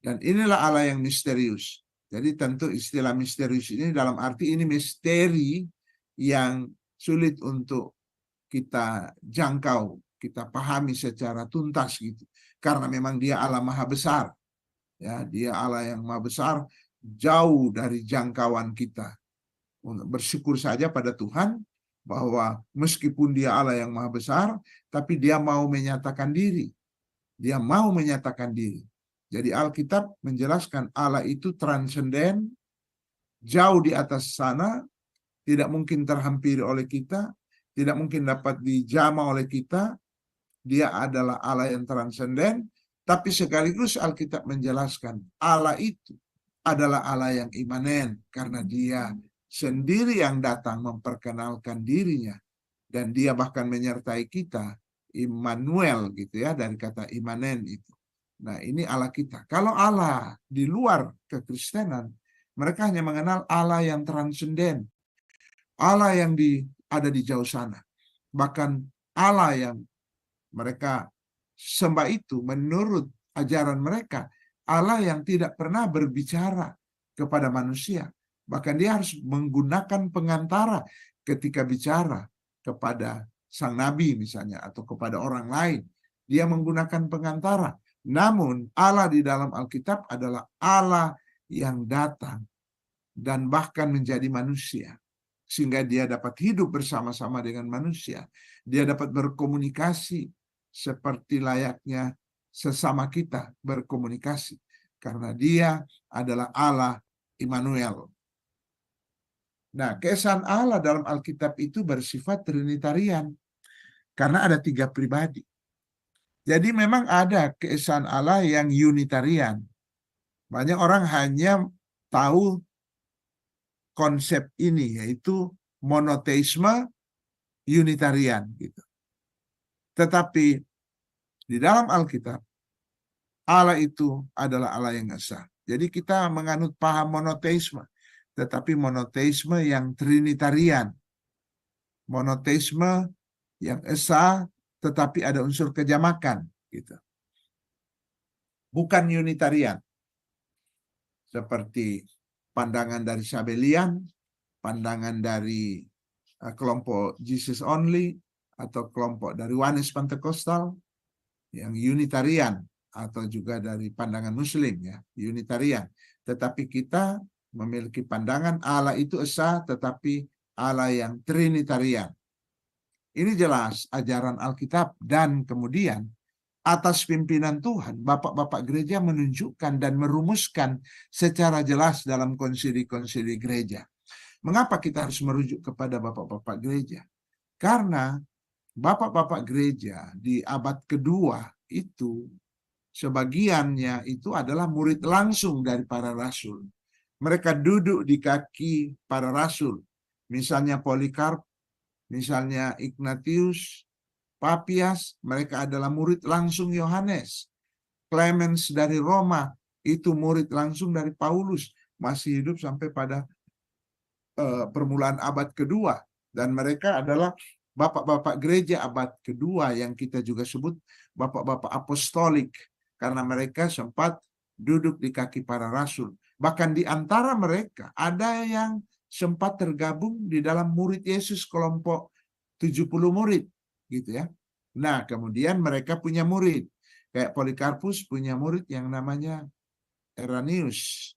Dan inilah Allah yang misterius. Jadi tentu istilah misterius ini dalam arti ini misteri yang sulit untuk kita jangkau, kita pahami secara tuntas gitu. Karena memang dia Allah maha besar. Ya, dia Allah yang maha besar, jauh dari jangkauan kita. Bersyukur saja pada Tuhan bahwa meskipun dia Allah yang maha besar, tapi dia mau menyatakan diri. Dia mau menyatakan diri. Jadi Alkitab menjelaskan Allah itu transenden, jauh di atas sana, tidak mungkin terhampiri oleh kita, tidak mungkin dapat dijama oleh kita. Dia adalah Allah yang transenden, tapi sekaligus Alkitab menjelaskan Allah itu adalah Allah yang imanen, karena dia sendiri yang datang memperkenalkan dirinya, dan dia bahkan menyertai kita, Immanuel gitu ya, dari kata imanen itu. Nah, ini Allah kita. Kalau Allah di luar kekristenan, mereka hanya mengenal Allah yang transenden, Allah yang ada di jauh sana. Bahkan Allah yang mereka sembah itu menurut ajaran mereka, Allah yang tidak pernah berbicara kepada manusia. Bahkan dia harus menggunakan pengantara ketika bicara kepada sang nabi misalnya, atau kepada orang lain. Dia menggunakan pengantara. Namun Allah di dalam Alkitab adalah Allah yang datang dan bahkan menjadi manusia. Sehingga dia dapat hidup bersama-sama dengan manusia. Dia dapat berkomunikasi seperti layaknya sesama kita berkomunikasi. Karena dia adalah Allah Immanuel. Nah, keesaan Allah dalam Alkitab itu bersifat trinitarian. Karena ada 3 pribadi. Jadi memang ada keesaan Allah yang unitarian. Banyak orang hanya tahu konsep ini, yaitu monoteisme unitarian gitu. Tetapi di dalam Alkitab, Allah itu adalah Allah yang esa. Jadi kita menganut paham monoteisme, tetapi monoteisme yang trinitarian. Monoteisme yang esa, tetapi ada unsur kejamakan gitu. Bukan unitarian. Seperti pandangan dari Sabellian, pandangan dari kelompok Jesus Only, atau kelompok dari Yohanes Pentekostal yang unitarian, atau juga dari pandangan Muslim ya, unitarian. Tetapi kita memiliki pandangan Allah itu esa, tetapi Allah yang trinitarian. Ini jelas ajaran Alkitab, dan kemudian atas pimpinan Tuhan, bapak-bapak gereja menunjukkan dan merumuskan secara jelas dalam konsili-konsili gereja. Mengapa kita harus merujuk kepada bapak-bapak gereja? Karena bapak-bapak gereja di abad kedua itu, sebagiannya itu adalah murid langsung dari para rasul. Mereka duduk di kaki para rasul. Misalnya Polikarp, misalnya Ignatius, Papias, mereka adalah murid langsung Yohanes. Clemens dari Roma, itu murid langsung dari Paulus. Masih hidup sampai pada permulaan abad kedua. Dan mereka adalah bapak-bapak gereja abad kedua yang kita juga sebut bapak-bapak apostolik. Karena mereka sempat duduk di kaki para rasul. Bahkan di antara mereka ada yang sempat tergabung di dalam murid Yesus, kelompok 70 murid gitu ya. Nah, kemudian mereka punya murid. Kayak Polikarpus punya murid yang namanya Eranius.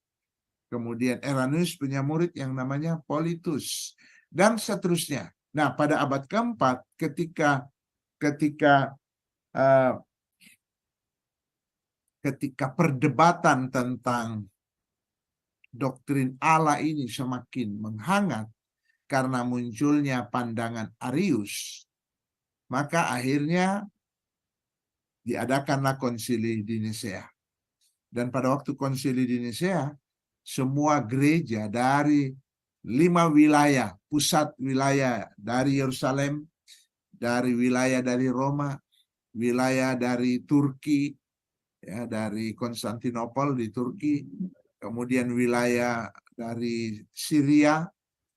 Kemudian Eranius punya murid yang namanya Politus, dan seterusnya. Nah, pada abad keempat ketika perdebatan tentang doktrin Allah ini semakin menghangat karena munculnya pandangan Arius, maka akhirnya diadakanlah konsili di Nisea. Dan pada waktu konsili di Nisea, semua gereja dari 5 wilayah, pusat wilayah dari Yerusalem, dari wilayah dari Roma, wilayah dari Turki, ya, dari Konstantinopel di Turki, kemudian wilayah dari Syria,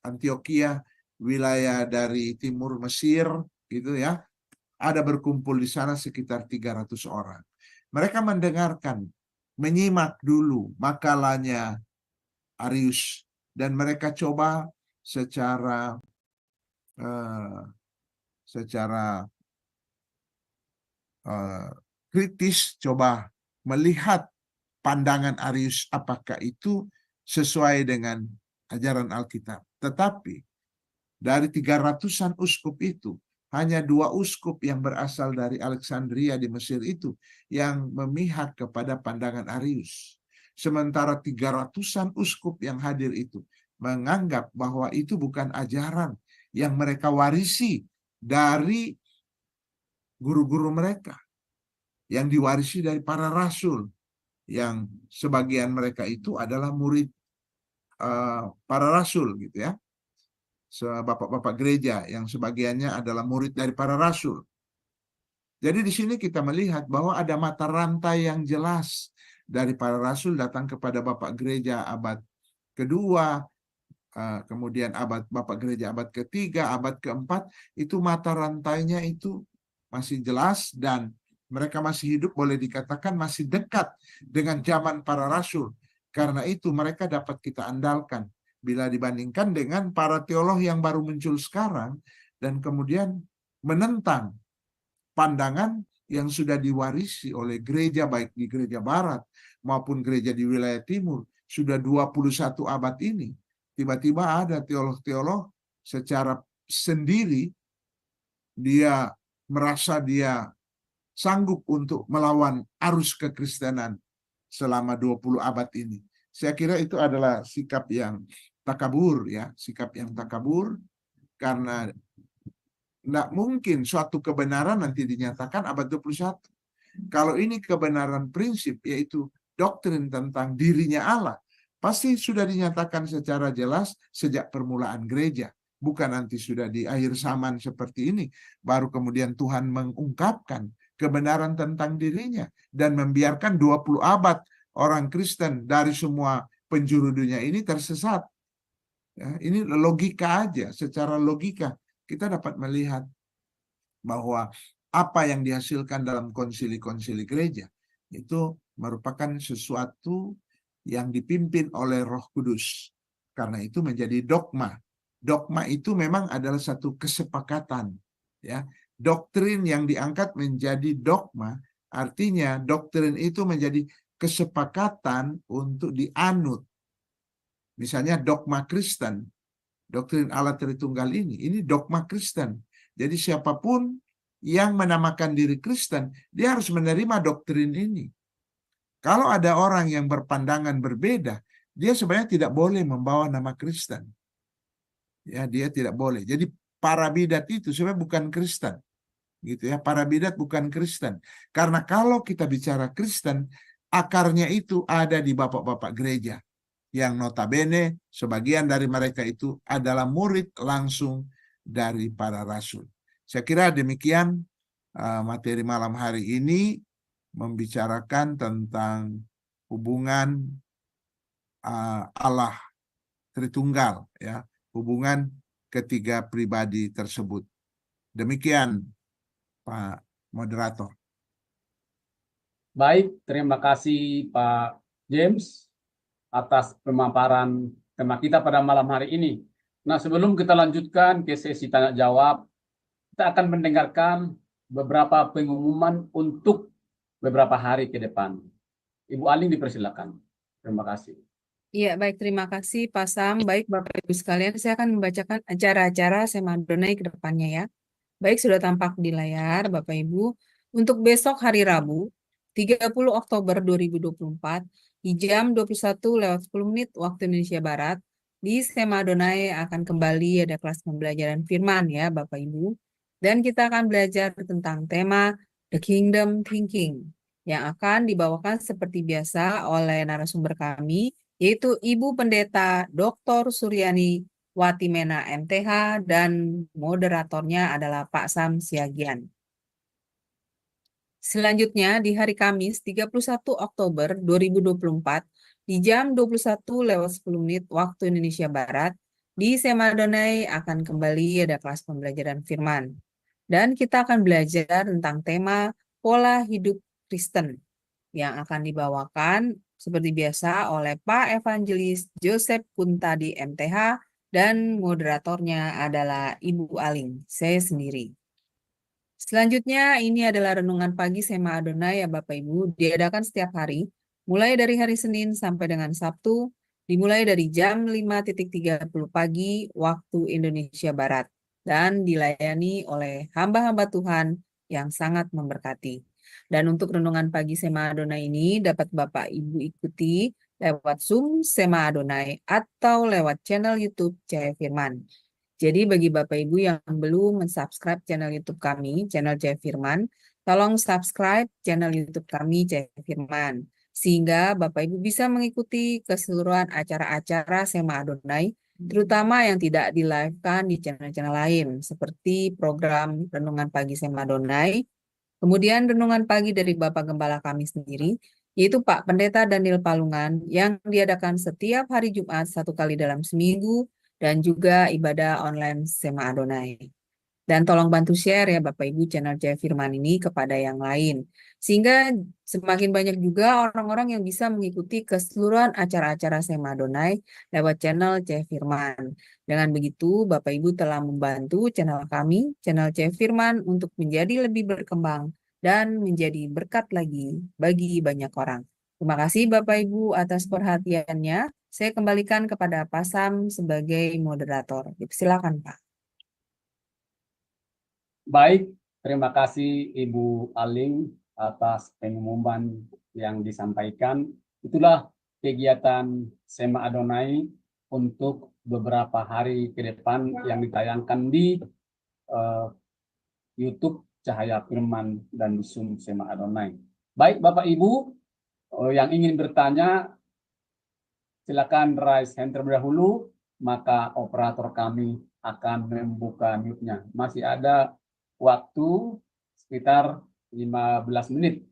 Antioquia, wilayah dari timur Mesir, gitu ya. Ada berkumpul di sana sekitar 300 orang. Mereka mendengarkan, menyimak dulu makalahnya Arius, dan mereka coba secara kritis coba melihat pandangan Arius apakah itu sesuai dengan ajaran Alkitab. Tetapi dari 300-an uskup itu, hanya 2 uskup yang berasal dari Alexandria di Mesir itu yang memihak kepada pandangan Arius. Sementara 300-an uskup yang hadir itu menganggap bahwa itu bukan ajaran yang mereka warisi dari guru-guru mereka, yang diwarisi dari para rasul, yang sebagian mereka itu adalah murid para rasul, gitu ya. Bapak-bapak gereja yang sebagiannya adalah murid dari para rasul. Jadi di sini kita melihat bahwa ada mata rantai yang jelas dari para rasul datang kepada bapak gereja abad kedua, kemudian bapak gereja abad ketiga, abad keempat, itu mata rantainya itu masih jelas, dan mereka masih hidup, boleh dikatakan masih dekat dengan zaman para rasul. Karena itu mereka dapat kita andalkan bila dibandingkan dengan para teolog yang baru muncul sekarang dan kemudian menentang pandangan yang sudah diwarisi oleh gereja, baik di gereja barat maupun gereja di wilayah timur, sudah 21 abad ini. Tiba-tiba ada teolog-teolog secara sendiri, dia merasa dia sanggup untuk melawan arus kekristenan selama 20 abad ini. Saya kira itu adalah sikap yang takabur, ya, sikap yang takabur, karena tidak mungkin suatu kebenaran nanti dinyatakan abad 21. Kalau ini kebenaran prinsip, yaitu doktrin tentang dirinya Allah, pasti sudah dinyatakan secara jelas sejak permulaan gereja. Bukan nanti sudah di akhir zaman seperti ini, baru kemudian Tuhan mengungkapkan kebenaran tentang dirinya dan membiarkan 20 abad orang Kristen dari semua penjuru dunia ini tersesat. Ya, ini logika aja, secara logika kita dapat melihat bahwa apa yang dihasilkan dalam konsili-konsili gereja itu merupakan sesuatu yang dipimpin oleh Roh Kudus. Karena itu menjadi dogma. Dogma itu memang adalah satu kesepakatan, ya. Doktrin yang diangkat menjadi dogma, artinya doktrin itu menjadi kesepakatan untuk dianut. Misalnya dogma Kristen, doktrin Allah Tritunggal ini dogma Kristen. Jadi siapapun yang menamakan diri Kristen, dia harus menerima doktrin ini. Kalau ada orang yang berpandangan berbeda, dia sebenarnya tidak boleh membawa nama Kristen. Ya, dia tidak boleh. Jadi para bidat itu sebenarnya bukan Kristen. Gitu ya, para bidat bukan Kristen. Karena kalau kita bicara Kristen, akarnya itu ada di bapak-bapak gereja, yang notabene sebagian dari mereka itu adalah murid langsung dari para rasul. Saya kira demikian materi malam hari ini, membicarakan tentang hubungan Allah Tritunggal, ya, hubungan ketiga pribadi tersebut. Demikian, Pak Moderator. Baik, terima kasih Pak James atas pemaparan tema kita pada malam hari ini. Nah, sebelum kita lanjutkan ke sesi tanya jawab, kita akan mendengarkan beberapa pengumuman untuk beberapa hari ke depan. Ibu Aling dipersilakan. Terima kasih. Iya, baik, terima kasih Pak Sam. Baik, Bapak Ibu sekalian, saya akan membacakan acara-acara Sema Adonai ke depannya ya. Baik, sudah tampak di layar Bapak Ibu. Untuk besok hari Rabu, 30 Oktober 2024, di jam 21:10 waktu Indonesia Barat, di Sema Adonai akan kembali ada kelas pembelajaran firman ya Bapak Ibu. Dan kita akan belajar tentang tema The Kingdom Thinking, yang akan dibawakan seperti biasa oleh narasumber kami, yaitu Ibu Pendeta Dr. Suryani Watimena MTH, dan moderatornya adalah Pak Sam Siagian. Selanjutnya di hari Kamis 31 Oktober 2024 di jam 21:10 waktu Indonesia Barat, Di Sema Adonai akan kembali ada kelas pembelajaran firman. Dan kita akan belajar tentang tema pola hidup Kristen yang akan dibawakan seperti biasa oleh Pak Evangelis Joseph Kuntadi MTH dan moderatornya adalah Ibu Aling, saya sendiri. Selanjutnya ini adalah renungan pagi Sema Adonai ya Bapak Ibu, diadakan setiap hari, mulai dari hari Senin sampai dengan Sabtu, dimulai dari jam 5.30 pagi waktu Indonesia Barat, dan dilayani oleh hamba-hamba Tuhan yang sangat memberkati. Dan untuk renungan pagi Sema Adonai ini dapat Bapak Ibu ikuti lewat Zoom Sema Adonai atau lewat channel YouTube Cahaya Firman. Jadi bagi Bapak Ibu yang belum mensubscribe channel YouTube kami, channel Cahaya Firman, tolong subscribe channel YouTube kami Cahaya Firman. Sehingga Bapak Ibu bisa mengikuti keseluruhan acara-acara Sema Adonai, terutama yang tidak di-live-kan di channel-channel lain, seperti program Renungan Pagi Sema Adonai, kemudian Renungan Pagi dari Bapak Gembala kami sendiri, yaitu Pak Pendeta Daniel Palungan, yang diadakan setiap hari Jumat 1 kali dalam seminggu, dan juga ibadah online Sema Adonai. Dan tolong bantu share ya Bapak Ibu channel Cahaya Firman ini kepada yang lain. Sehingga semakin banyak juga orang-orang yang bisa mengikuti keseluruhan acara-acara Sema Adonai lewat channel Cahaya Firman. Dengan begitu Bapak Ibu telah membantu channel kami, channel Cahaya Firman untuk menjadi lebih berkembang dan menjadi berkat lagi bagi banyak orang. Terima kasih Bapak Ibu atas perhatiannya. Saya kembalikan kepada Pak Sam sebagai moderator. Silakan Pak. Baik, terima kasih Ibu Aling atas pengumuman yang disampaikan. Itulah kegiatan Sema Adonai untuk beberapa hari ke depan yang ditayangkan di YouTube Cahaya Firman dan di Zoom Sema Adonai. Baik Bapak Ibu yang ingin bertanya, silakan raise hand terlebih dahulu, maka operator kami akan membuka mute-nya. Masih ada waktu sekitar 15 menit.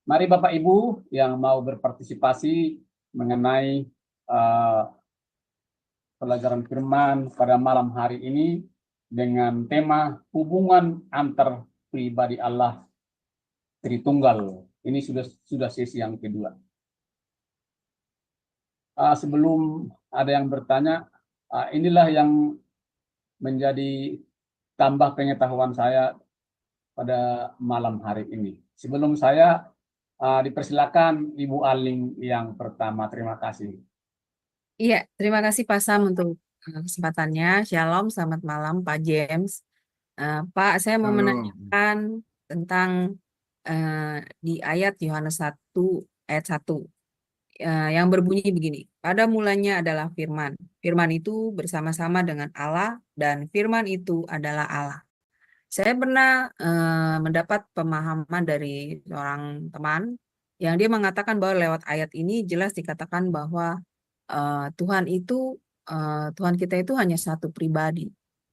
Mari Bapak Ibu yang mau berpartisipasi mengenai pelajaran firman pada malam hari ini dengan tema hubungan antar pribadi Allah Tritunggal. Ini sudah sesi yang kedua. Sebelum ada yang bertanya, inilah yang menjadi tambah pengetahuan saya pada malam hari ini. Sebelum saya dipersilakan Ibu Aling yang pertama. Terima kasih. Iya, terima kasih Pak Sam untuk kesempatannya. Shalom, selamat malam Pak James. Pak, saya mau menanyakan tentang di ayat Yohanes 1 ayat 1 yang berbunyi begini. Pada mulanya adalah firman. Firman itu bersama-sama dengan Allah dan firman itu adalah Allah. Saya pernah mendapat pemahaman dari seorang teman yang dia mengatakan bahwa lewat ayat ini jelas dikatakan bahwa Tuhan kita itu hanya satu pribadi.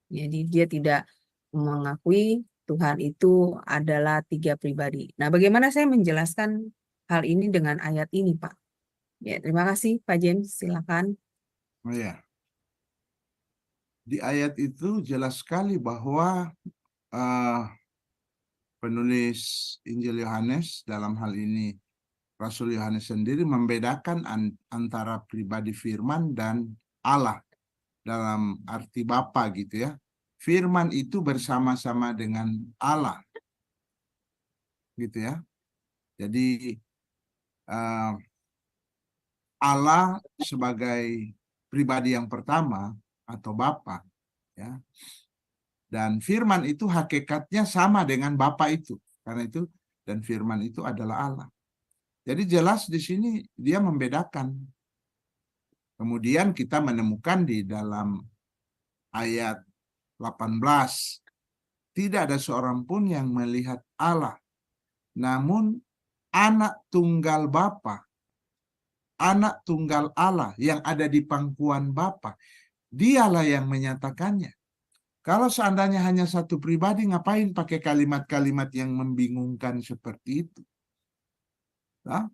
Jadi dia tidak mengakui Tuhan itu adalah 3 pribadi. Nah, bagaimana saya menjelaskan hal ini dengan ayat ini, Pak? Ya, terima kasih Pak James, silakan. Oh ya. Di ayat itu jelas sekali bahwa penulis Injil Yohanes, dalam hal ini Rasul Yohanes sendiri, membedakan antara pribadi firman dan Allah dalam arti Bapa gitu ya. Firman itu bersama-sama dengan Allah gitu ya. Jadi Allah sebagai pribadi yang pertama atau Bapa ya. Dan firman itu hakikatnya sama dengan Bapa itu. Karena itu dan firman itu adalah Allah. Jadi jelas di sini dia membedakan. Kemudian kita menemukan di dalam ayat 18, tidak ada seorang pun yang melihat Allah, namun anak tunggal Bapa, anak tunggal Allah yang ada di pangkuan Bapa, dialah yang menyatakannya. Kalau seandainya hanya satu pribadi, ngapain pakai kalimat-kalimat yang membingungkan seperti itu? Nah,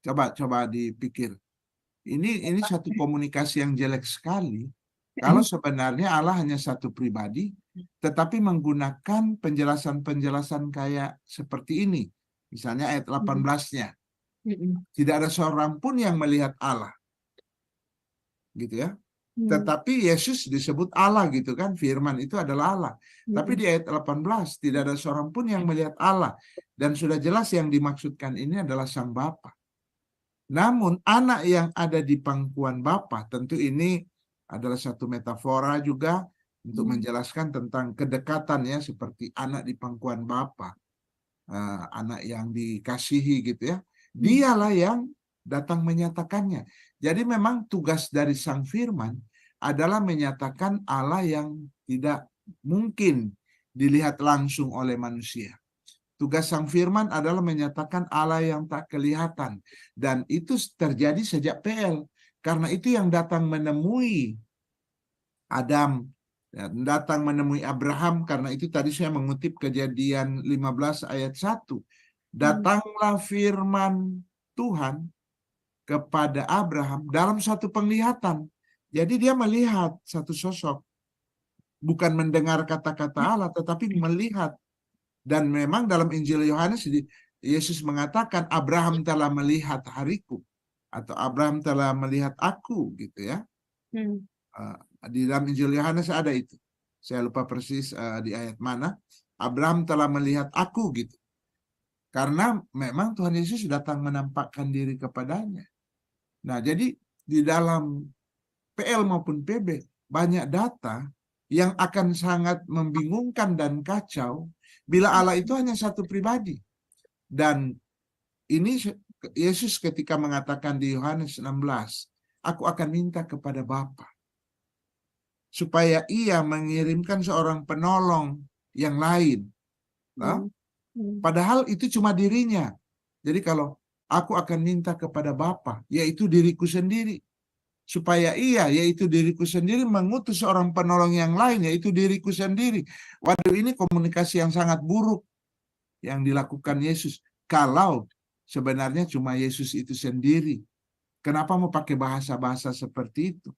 coba dipikir. Ini satu komunikasi yang jelek sekali. Kalau sebenarnya Allah hanya satu pribadi, tetapi menggunakan penjelasan-penjelasan kayak seperti ini. Misalnya ayat 18-nya. Tidak ada seorang pun yang melihat Allah. Gitu ya. Tetapi Yesus disebut Allah gitu kan. Firman itu adalah Allah. Tapi di ayat 18 tidak ada seorang pun yang melihat Allah. Dan sudah jelas yang dimaksudkan ini adalah Sang Bapa. Namun anak yang ada di pangkuan Bapa, tentu ini adalah satu metafora juga untuk menjelaskan tentang kedekatannya seperti anak di pangkuan Bapa. Anak yang dikasihi gitu ya. Dialah yang datang menyatakannya. Jadi memang tugas dari Sang Firman adalah menyatakan Allah yang tidak mungkin dilihat langsung oleh manusia. Tugas Sang Firman adalah menyatakan Allah yang tak kelihatan. Dan itu terjadi sejak PL. Karena itu yang datang menemui Adam, datang menemui Abraham. Karena itu tadi saya mengutip Kejadian 15 ayat 1. Datanglah firman Tuhan kepada Abraham dalam satu penglihatan. Jadi dia melihat satu sosok. Bukan mendengar kata-kata Allah, tetapi melihat. Dan memang dalam Injil Yohanes, Yesus mengatakan, Abraham telah melihat hariku. Atau Abraham telah melihat aku, gitu ya. Di dalam Injil Yohanes ada itu. Saya lupa persis di ayat mana. Abraham telah melihat aku, gitu. Karena memang Tuhan Yesus datang menampakkan diri kepadanya. Nah, jadi di dalam PL maupun PB, banyak data yang akan sangat membingungkan dan kacau bila Allah itu hanya satu pribadi. Dan ini Yesus ketika mengatakan di Yohanes 16, aku akan minta kepada Bapa supaya ia mengirimkan seorang penolong yang lain. Nah, padahal itu cuma dirinya. Jadi kalau aku akan minta kepada Bapa, yaitu diriku sendiri, supaya ia, yaitu diriku sendiri, mengutus seorang penolong yang lain, yaitu diriku sendiri. Waduh, ini komunikasi yang sangat buruk yang dilakukan Yesus. Kalau sebenarnya cuma Yesus itu sendiri, kenapa mau pakai bahasa-bahasa seperti itu?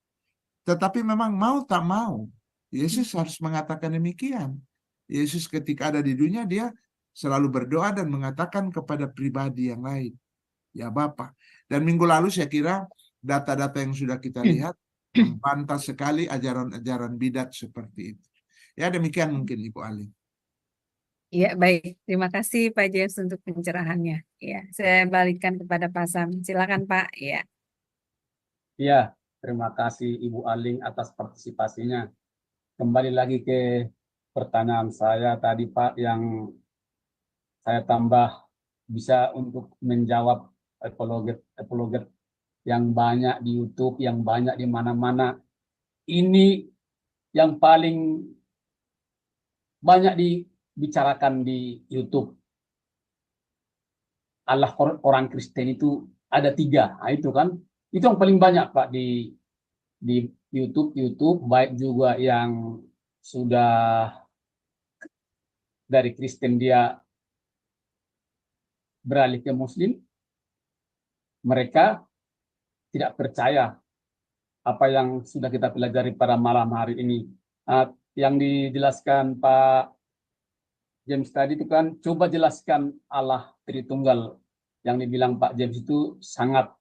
Tetapi memang mau tak mau, Yesus harus mengatakan demikian. Yesus ketika ada di dunia, dia selalu berdoa dan mengatakan kepada pribadi yang lain, ya Bapa. Dan minggu lalu saya kira data-data yang sudah kita lihat membantah sekali ajaran-ajaran bidat seperti itu. Ya, demikian mungkin Ibu Ali. Ya, baik. Terima kasih Pak James untuk pencerahannya. Ya, saya balikan kepada Pak Sam. Silakan Pak. Ya. Ya, terima kasih Ibu Aling atas partisipasinya. Kembali lagi ke pertanyaan saya tadi Pak, yang saya tambah bisa untuk menjawab apologet yang banyak di YouTube, yang banyak di mana-mana. Ini yang paling banyak dibicarakan di YouTube. Allah orang Kristen itu ada 3. Nah, itu kan, itu yang paling banyak Pak di YouTube, baik juga yang sudah dari Kristen dia beralih ke Muslim, mereka tidak percaya apa yang sudah kita pelajari pada malam hari ini. Yang dijelaskan Pak James tadi itu kan, coba jelaskan Allah Tritunggal. Yang dibilang Pak James itu sangat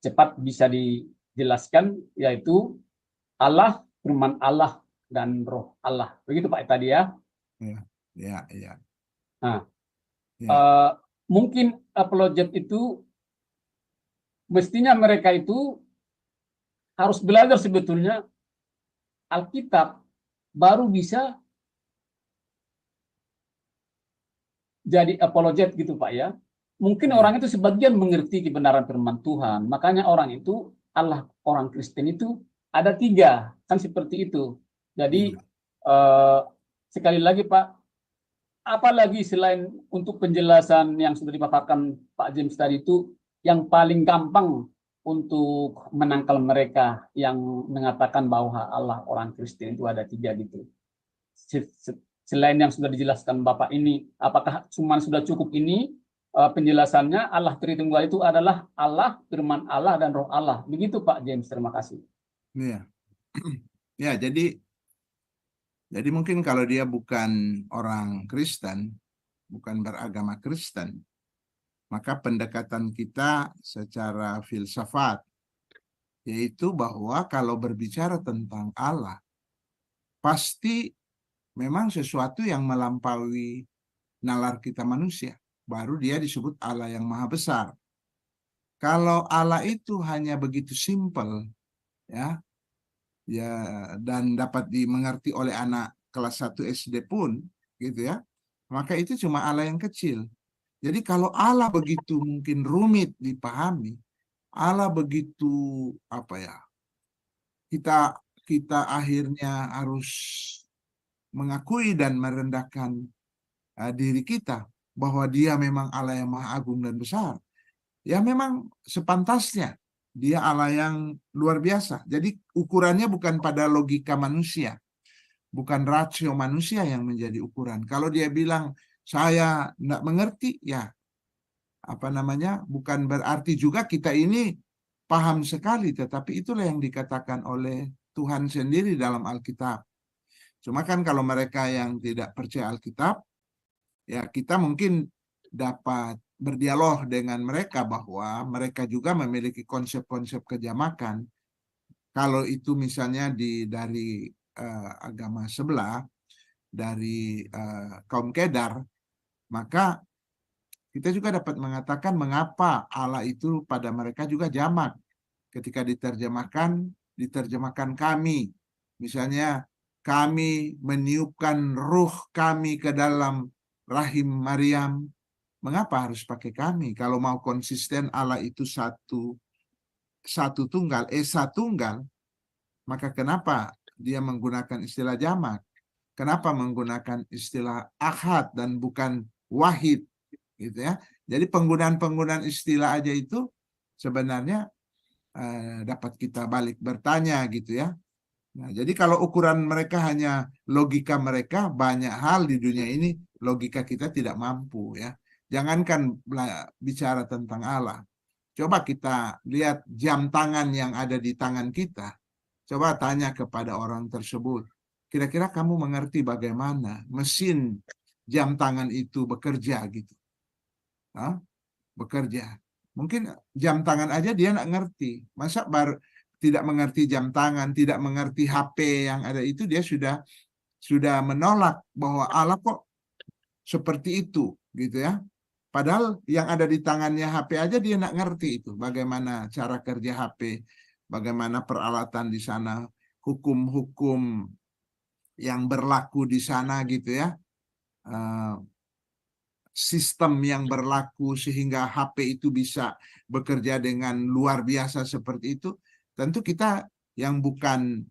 cepat bisa dijelaskan, yaitu Allah, firman Allah, dan roh Allah. Begitu Pak tadi ya? Ya. Nah, Ya. Mungkin apologet itu mestinya mereka itu harus belajar sebetulnya Alkitab, baru bisa jadi apologet gitu Pak ya. Mungkin orang itu sebagian mengerti kebenaran firman Tuhan, makanya orang itu, Allah orang Kristen itu ada 3, kan seperti itu. Jadi sekali lagi Pak, apalagi selain untuk penjelasan yang sudah dipaparkan Pak James tadi itu, yang paling gampang untuk menangkal mereka yang mengatakan bahwa Allah orang Kristen itu ada 3 gitu. Selain yang sudah dijelaskan Bapak ini, apakah cuma sudah cukup ini penjelasannya Allah Tritunggal itu adalah Allah, firman Allah, dan Roh Allah. Begitu Pak James, terima kasih. Iya. Ya, jadi mungkin kalau dia bukan orang Kristen, bukan beragama Kristen, maka pendekatan kita secara filsafat yaitu bahwa kalau berbicara tentang Allah, pasti memang sesuatu yang melampaui nalar kita manusia. Baru dia disebut Allah yang Maha Besar. Kalau Allah itu hanya begitu simpel, ya, dan dapat dimengerti oleh anak kelas 1 SD pun, gitu ya, maka itu cuma Allah yang kecil. Jadi kalau Allah begitu mungkin rumit dipahami, Allah begitu kita akhirnya harus mengakui dan merendahkan diri kita bahwa dia memang Allah yang Maha Agung dan besar. Ya memang sepantasnya dia Allah yang luar biasa. Jadi ukurannya bukan pada logika manusia, bukan rasio manusia yang menjadi ukuran. Kalau dia bilang saya tidak mengerti, ya bukan berarti juga kita ini paham sekali, tetapi itulah yang dikatakan oleh Tuhan sendiri dalam Alkitab. Cuma kan kalau mereka yang tidak percaya Alkitab, ya kita mungkin dapat berdialog dengan mereka bahwa mereka juga memiliki konsep-konsep kejamakan. Kalau itu misalnya dari agama sebelah, dari kaum Kedar, maka kita juga dapat mengatakan mengapa Allah itu pada mereka juga jamak. Ketika diterjemahkan kami. Misalnya kami meniupkan ruh kami ke dalam rahim Maryam. Mengapa harus pakai kami? Kalau mau konsisten Allah itu satu tunggal, Esa tunggal, maka kenapa dia menggunakan istilah jamak? Kenapa menggunakan istilah ahad dan bukan wahid? Gitu ya. Jadi penggunaan istilah aja itu sebenarnya dapat kita balik bertanya gitu ya. Nah, jadi kalau ukuran mereka hanya logika mereka, banyak hal di dunia ini logika kita tidak mampu ya. Jangankan bicara tentang Allah. Coba kita lihat jam tangan yang ada di tangan kita. Coba tanya kepada orang tersebut. Kira-kira kamu mengerti bagaimana mesin jam tangan itu bekerja gitu? Bekerja. Mungkin jam tangan aja dia nggak ngerti. Masa tidak mengerti jam tangan, tidak mengerti HP yang ada itu, dia sudah menolak bahwa Allah kok seperti itu, gitu ya. Padahal yang ada di tangannya HP aja dia nggak ngerti itu. Bagaimana cara kerja HP, bagaimana peralatan di sana, hukum-hukum yang berlaku di sana gitu ya. Sistem yang berlaku sehingga HP itu bisa bekerja dengan luar biasa seperti itu, tentu kita yang bukan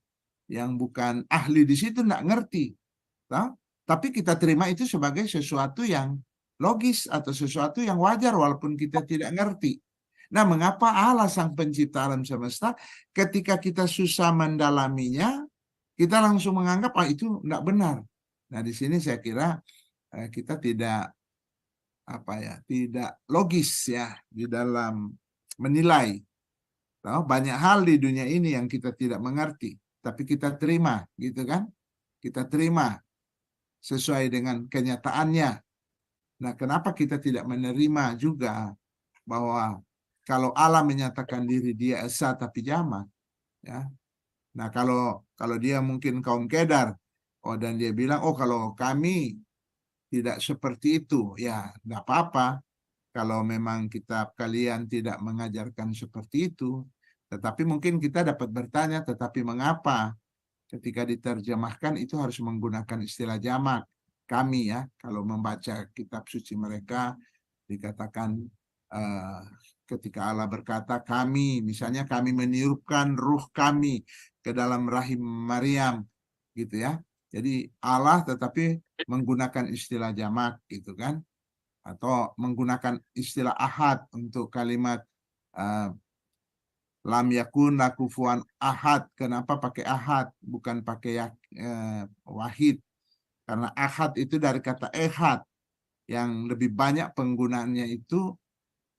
ahli di situ nggak ngerti, tapi kita terima itu sebagai sesuatu yang logis atau sesuatu yang wajar walaupun kita tidak ngerti. Nah, mengapa Allah sang pencipta alam semesta ketika kita susah mendalaminya, kita langsung menganggap itu nggak benar. Nah, di sini saya kira kita tidak logis ya di dalam menilai. Banyak hal di dunia ini yang kita tidak mengerti, tapi kita terima, gitu kan? Kita terima sesuai dengan kenyataannya. Nah, kenapa kita tidak menerima juga bahwa kalau Allah menyatakan diri dia esa tapi jamak, ya. Nah, kalau dia mungkin kaum Kedar, dan dia bilang, kalau kami tidak seperti itu, ya nggak apa-apa kalau memang kitab kalian tidak mengajarkan seperti itu. Tetapi mungkin kita dapat bertanya, tetapi mengapa ketika diterjemahkan itu harus menggunakan istilah jamak? Kami ya, kalau membaca kitab suci mereka dikatakan ketika Allah berkata kami, misalnya kami meniupkan ruh kami ke dalam rahim Maryam, gitu ya. Jadi Allah tetapi menggunakan istilah jamak gitu kan, atau menggunakan istilah ahad untuk kalimat lam yakun lakufuan ahad. Kenapa pakai ahad bukan pakai wahid? Karena ahad itu dari kata ehad, yang lebih banyak penggunaannya itu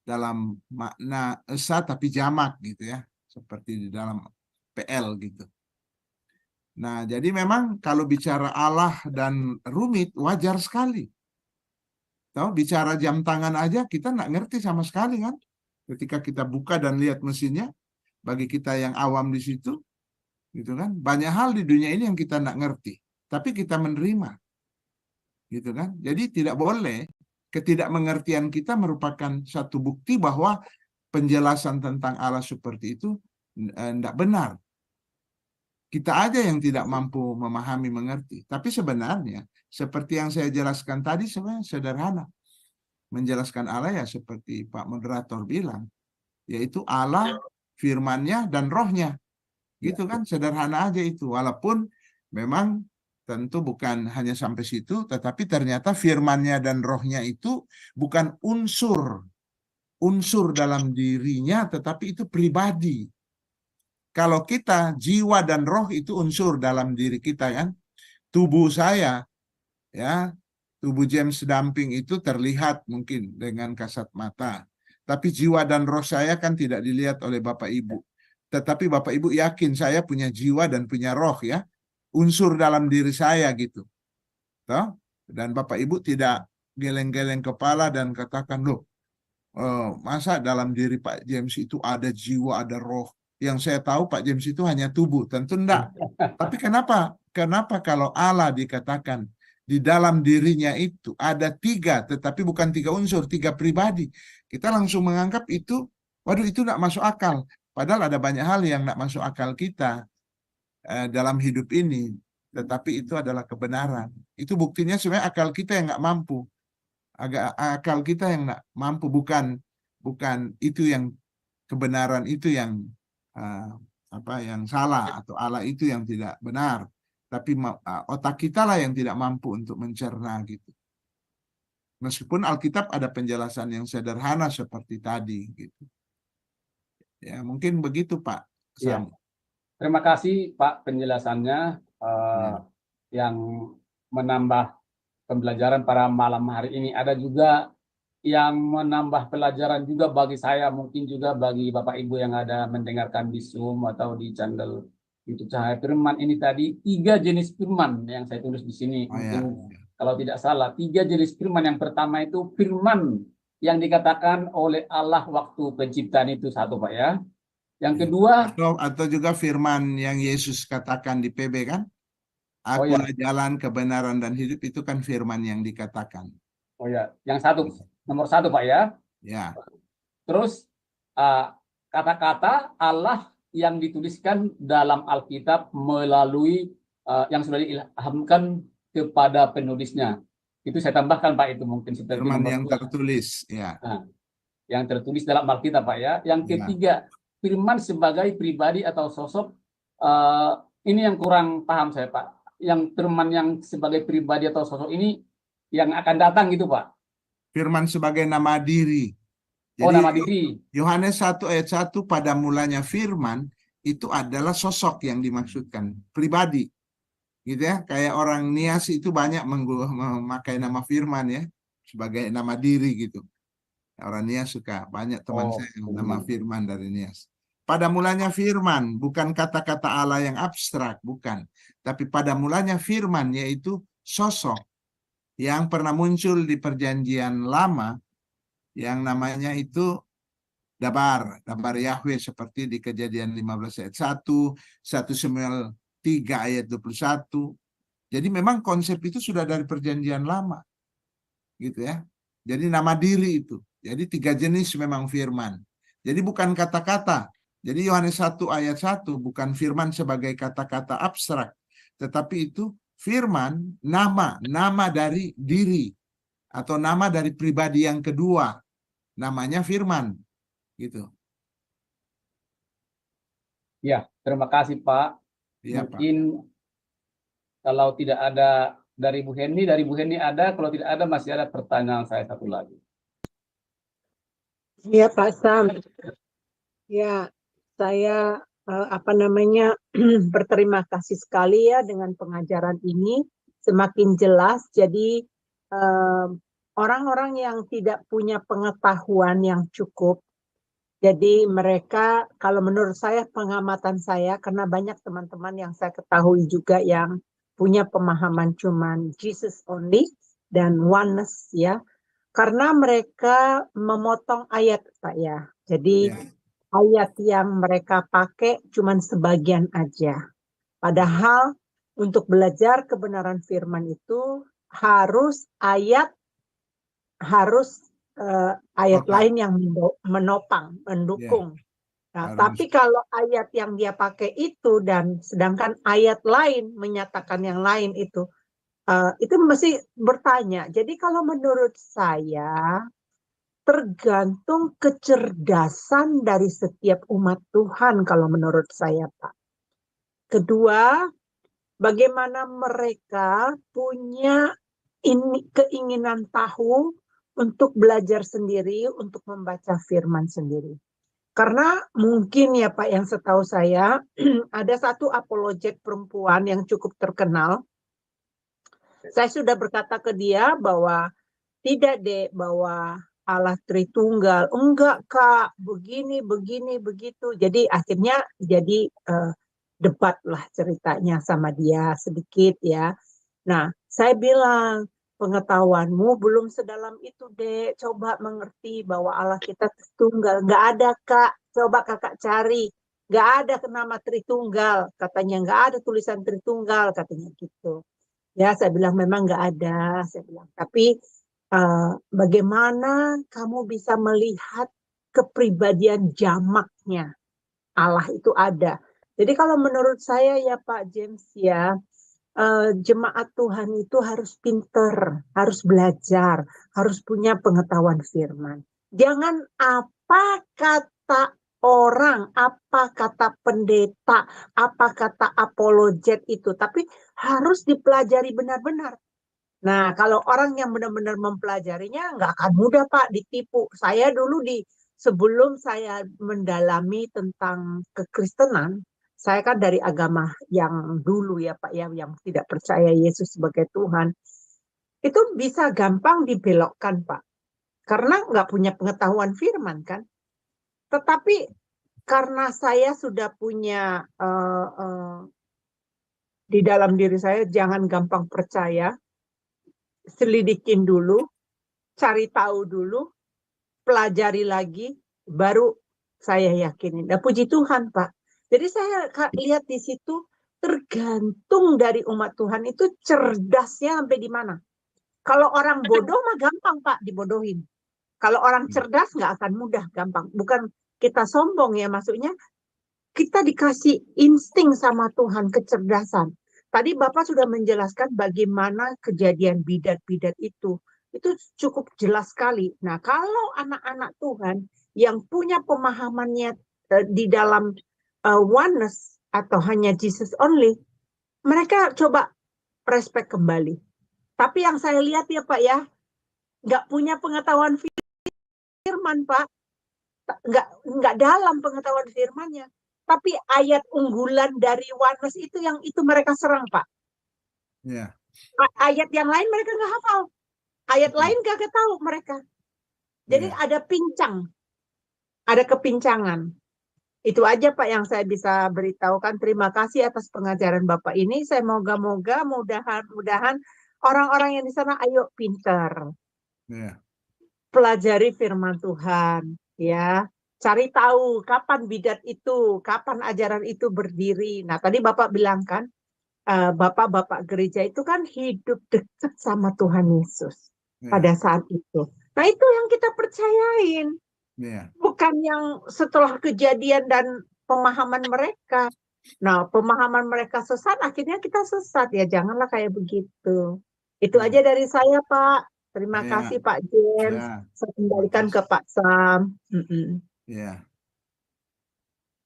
dalam makna esa tapi jamak gitu ya, seperti di dalam PL gitu. Nah, jadi memang kalau bicara Allah dan rumit wajar sekali. Tahu bicara jam tangan aja kita nggak ngerti sama sekali kan? Ketika kita buka dan lihat mesinnya, bagi kita yang awam di situ, gitu kan? Banyak hal di dunia ini yang kita nggak ngerti, tapi kita menerima, gitu kan? Jadi tidak boleh ketidakmengertian kita merupakan satu bukti bahwa penjelasan tentang Allah seperti itu tidak benar. Kita aja yang tidak mampu memahami, mengerti. Tapi sebenarnya, seperti yang saya jelaskan tadi, sebenarnya sederhana. Menjelaskan Allah ya seperti Pak Moderator bilang, yaitu Allah, firman-Nya, dan rohnya. Gitu kan, sederhana aja itu. Walaupun memang tentu bukan hanya sampai situ, tetapi ternyata firman-Nya dan rohnya itu bukan unsur dalam dirinya, tetapi itu pribadi. Kalau kita, jiwa dan roh itu unsur dalam diri kita kan. Tubuh saya, ya, tubuh James Damping itu terlihat mungkin dengan kasat mata. Tapi jiwa dan roh saya kan tidak dilihat oleh Bapak Ibu. Tetapi Bapak Ibu yakin saya punya jiwa dan punya roh ya. Unsur dalam diri saya gitu. Toh? Dan Bapak Ibu tidak geleng-geleng kepala dan katakan, loh, masa dalam diri Pak James itu ada jiwa, ada roh. Yang saya tahu Pak James itu hanya tubuh. Tentu enggak. Tapi kenapa? Kenapa kalau Allah dikatakan di dalam dirinya itu ada 3, tetapi bukan 3 unsur, 3 pribadi. Kita langsung menganggap itu, waduh itu enggak masuk akal. Padahal ada banyak hal yang enggak masuk akal kita dalam hidup ini. Tetapi itu adalah kebenaran. Itu buktinya sebenarnya akal kita yang enggak mampu. Akal kita yang enggak mampu, bukan itu yang kebenaran itu yang yang salah, atau Allah itu yang tidak benar, tapi otak kita lah yang tidak mampu untuk mencerna gitu. Meskipun Alkitab ada penjelasan yang sederhana seperti tadi gitu. Ya mungkin begitu Pak Sam. Ya. Terima kasih Pak penjelasannya yang menambah pembelajaran pada malam hari ini. Ada juga yang menambah pelajaran juga bagi saya, mungkin juga bagi Bapak Ibu yang ada mendengarkan di Zoom atau di channel YouTube Cahaya Firman ini tadi 3 jenis firman yang saya tulis di sini. Mungkin kalau tidak salah 3 jenis firman. Yang pertama itu firman yang dikatakan oleh Allah waktu penciptaan itu satu Pak ya. Yang kedua atau juga firman yang Yesus katakan di PB kan? Akulah jalan, kebenaran dan hidup, itu kan firman yang dikatakan. Oh ya, yang satu. Nomor 1 Pak ya. Ya. Terus kata-kata Allah yang dituliskan dalam Alkitab melalui yang sudah diilhamkan kepada penulisnya. Itu saya tambahkan Pak, itu mungkin seperti firman yang 2. tertulis ya. Nah, yang tertulis dalam Alkitab Pak ya. Yang ketiga, firman sebagai pribadi atau sosok. Ini yang kurang paham saya Pak. Yang firman yang sebagai pribadi atau sosok ini yang akan datang gitu Pak. Firman sebagai nama diri. Jadi, nama diri. Yohanes 1 ayat 1, pada mulanya firman itu adalah sosok yang dimaksudkan, pribadi. Gitu ya, kayak orang Nias itu banyak memakai nama firman ya, sebagai nama diri gitu. Orang Nias suka, banyak teman saya nama firman dari Nias. Pada mulanya firman, bukan kata-kata Allah yang abstrak, bukan. Tapi pada mulanya firman, yaitu sosok yang pernah muncul di perjanjian lama, yang namanya itu Dabar Yahweh, seperti di Kejadian 15 ayat 1, 1 Samuel 3 ayat 21. Jadi memang konsep itu sudah dari perjanjian lama. Gitu ya. Jadi nama diri itu. Jadi 3 jenis memang firman. Jadi bukan kata-kata. Jadi Yohanes 1 ayat 1 bukan firman sebagai kata-kata abstrak, tetapi itu firman, nama dari diri atau nama dari pribadi yang kedua, namanya firman, gitu. Ya, terima kasih Pak. Ya, mungkin Pak, kalau tidak ada dari Bu Hendy ada, kalau tidak ada masih ada pertanyaan saya satu lagi. Ya Pak Sam, ya saya berterima kasih sekali ya dengan pengajaran ini, semakin jelas. Jadi orang-orang yang tidak punya pengetahuan yang cukup. Jadi mereka, kalau menurut saya, pengamatan saya, karena banyak teman-teman yang saya ketahui juga yang punya pemahaman cuman Jesus only dan oneness ya. Karena mereka memotong ayat, Pak ya. Jadi Ya. ayat yang mereka pakai cuman sebagian aja. Padahal untuk belajar kebenaran firman itu harus ayat ayat Total. lain yang menopang, mendukung. Nah, Harus. tapi kalau ayat yang dia pakai itu dan sedangkan ayat lain menyatakan yang lain itu mesti bertanya. Jadi kalau menurut saya tergantung kecerdasan dari setiap umat Tuhan kalau menurut saya, Pak. Kedua, bagaimana mereka punya keinginan tahu untuk belajar sendiri, untuk membaca firman sendiri. Karena mungkin ya Pak, yang setahu saya, ada satu apologet perempuan yang cukup terkenal. Saya sudah berkata ke dia bahwa tidak deh, bahwa Allah Tritunggal. Enggak Kak, begini, begitu. Jadi akhirnya jadi debat lah ceritanya sama dia sedikit ya. Nah, saya bilang, pengetahuanmu belum sedalam itu, Dek. Coba mengerti bahwa Allah kita Tritunggal. Nggak ada, Kak. Coba Kakak cari. Nggak ada nama Tritunggal. Katanya nggak ada tulisan Tritunggal, katanya gitu. Ya, saya bilang memang nggak ada. Saya bilang, tapi bagaimana kamu bisa melihat kepribadian jamaknya? Allah itu ada. Jadi kalau menurut saya ya Pak James ya, jemaat Tuhan itu harus pinter, harus belajar, harus punya pengetahuan firman. Jangan apa kata orang, apa kata pendeta, apa kata apologet itu, tapi harus dipelajari benar-benar. Nah, kalau orang yang benar-benar mempelajarinya nggak akan mudah Pak ditipu. Saya dulu sebelum saya mendalami tentang kekristenan, saya kan dari agama yang dulu ya Pak ya, yang tidak percaya Yesus sebagai Tuhan. Itu bisa gampang dibelokkan Pak. Karena nggak punya pengetahuan firman kan. Tetapi karena saya sudah punya di dalam diri saya, jangan gampang percaya, selidikin dulu, cari tahu dulu, pelajari lagi, baru saya yakinin. Nah, puji Tuhan, Pak. Jadi saya lihat di situ tergantung dari umat Tuhan itu cerdasnya sampai di mana. Kalau orang bodoh mah gampang, Pak, dibodohin. Kalau orang cerdas nggak akan mudah, gampang. Bukan kita sombong ya, maksudnya kita dikasih insting sama Tuhan, kecerdasan. Tadi Bapak sudah menjelaskan bagaimana kejadian bidat-bidat itu. Itu cukup jelas sekali. Nah, kalau anak-anak Tuhan yang punya pemahamannya di dalam oneness atau hanya Jesus only, mereka coba respect kembali. Tapi yang saya lihat ya Pak ya, nggak punya pengetahuan firman Pak, nggak dalam pengetahuan firmannya. Tapi ayat unggulan dari oneness itu yang itu mereka serang Pak. Ya. Ayat yang lain mereka nggak hafal. Ayat lain gak tahu mereka. Jadi ada pincang, ada kepincangan. Itu aja Pak yang saya bisa beritahukan. Terima kasih atas pengajaran Bapak ini. Saya moga-moga, mudah-mudahan orang-orang yang di sana ayo pinter. Ya. Pelajari firman Tuhan, ya. Cari tahu kapan bidat itu, kapan ajaran itu berdiri. Nah, tadi Bapak bilang kan, Bapak-bapak gereja itu kan hidup dekat sama Tuhan Yesus pada saat itu. Nah, itu yang kita percayain. Bukan yang setelah kejadian dan pemahaman mereka. Nah, pemahaman mereka sesat, akhirnya kita sesat. Ya, janganlah kayak begitu. Itu aja dari saya, Pak. Terima kasih, Pak James. Saya kembalikan ke Pak Sam. Ya.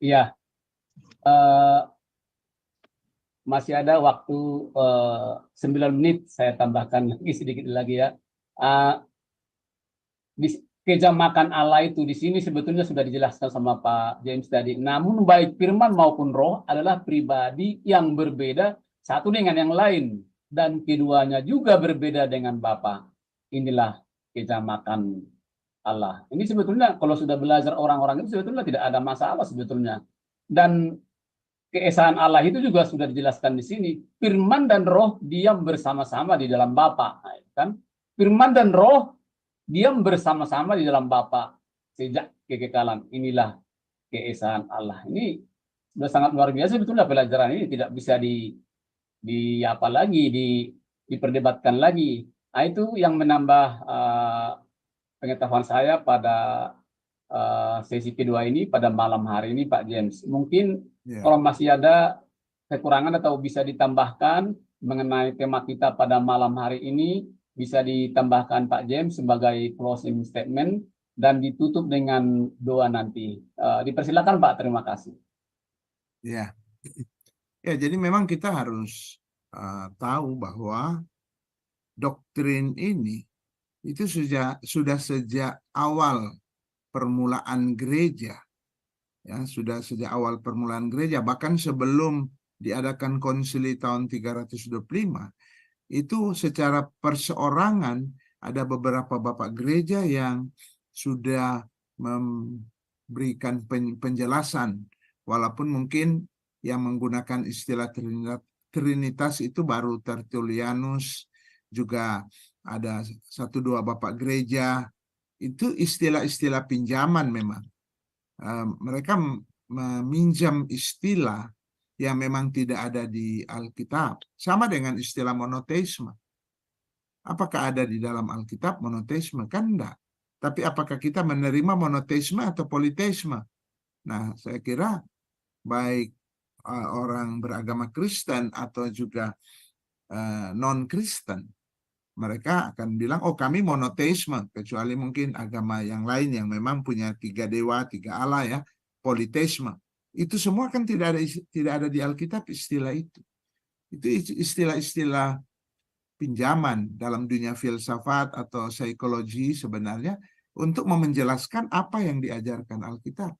Iya. Masih ada waktu 9 menit, saya tambahkan lagi sedikit lagi ya. Kejamakan Allah itu di sini sebetulnya sudah dijelaskan sama Pak James tadi. Namun baik firman maupun roh adalah pribadi yang berbeda satu dengan yang lain. Dan keduanya juga berbeda dengan Bapa. Inilah kejamakan Allah. Ini sebetulnya kalau sudah belajar orang-orang itu sebetulnya tidak ada masalah sebetulnya. Dan keesaan Allah itu juga sudah dijelaskan di sini. Firman dan Roh diam bersama-sama di dalam Bapa, kan? Firman dan Roh diam bersama-sama di dalam Bapa sejak kekekalan. Inilah keesaan Allah. Ini sudah sangat luar biasa sebetulnya pelajaran ini, tidak bisa diperdebatkan lagi. Nah, itu yang menambah pengetahuan saya pada sesi kedua ini pada malam hari ini, Pak James. Mungkin kalau masih ada kekurangan atau bisa ditambahkan mengenai tema kita pada malam hari ini, bisa ditambahkan Pak James sebagai closing statement dan ditutup dengan doa nanti. Dipersilakan Pak, terima kasih. Ya, jadi memang kita harus tahu bahwa doktrin ini itu sudah sejak awal permulaan gereja, ya, sudah sejak awal permulaan gereja, bahkan sebelum diadakan konsili tahun 325, itu secara perseorangan ada beberapa bapak gereja yang sudah memberikan penjelasan, walaupun mungkin yang menggunakan istilah Trinitas itu baru Tertullianus, juga ada 1-2 bapak gereja. Itu istilah-istilah pinjaman memang. Mereka meminjam istilah yang memang tidak ada di Alkitab. Sama dengan istilah monoteisme. Apakah ada di dalam Alkitab monoteisme? Kan enggak. Tapi apakah kita menerima monoteisme atau politeisme? Nah, saya kira baik orang beragama Kristen atau juga non-Kristen, mereka akan bilang, oh kami monoteisme, kecuali mungkin agama yang lain yang memang punya 3 dewa, 3 Allah, ya, politeisme. Itu semua kan tidak ada di Alkitab istilah itu. Itu istilah-istilah pinjaman dalam dunia filsafat atau psikologi sebenarnya untuk menjelaskan apa yang diajarkan Alkitab.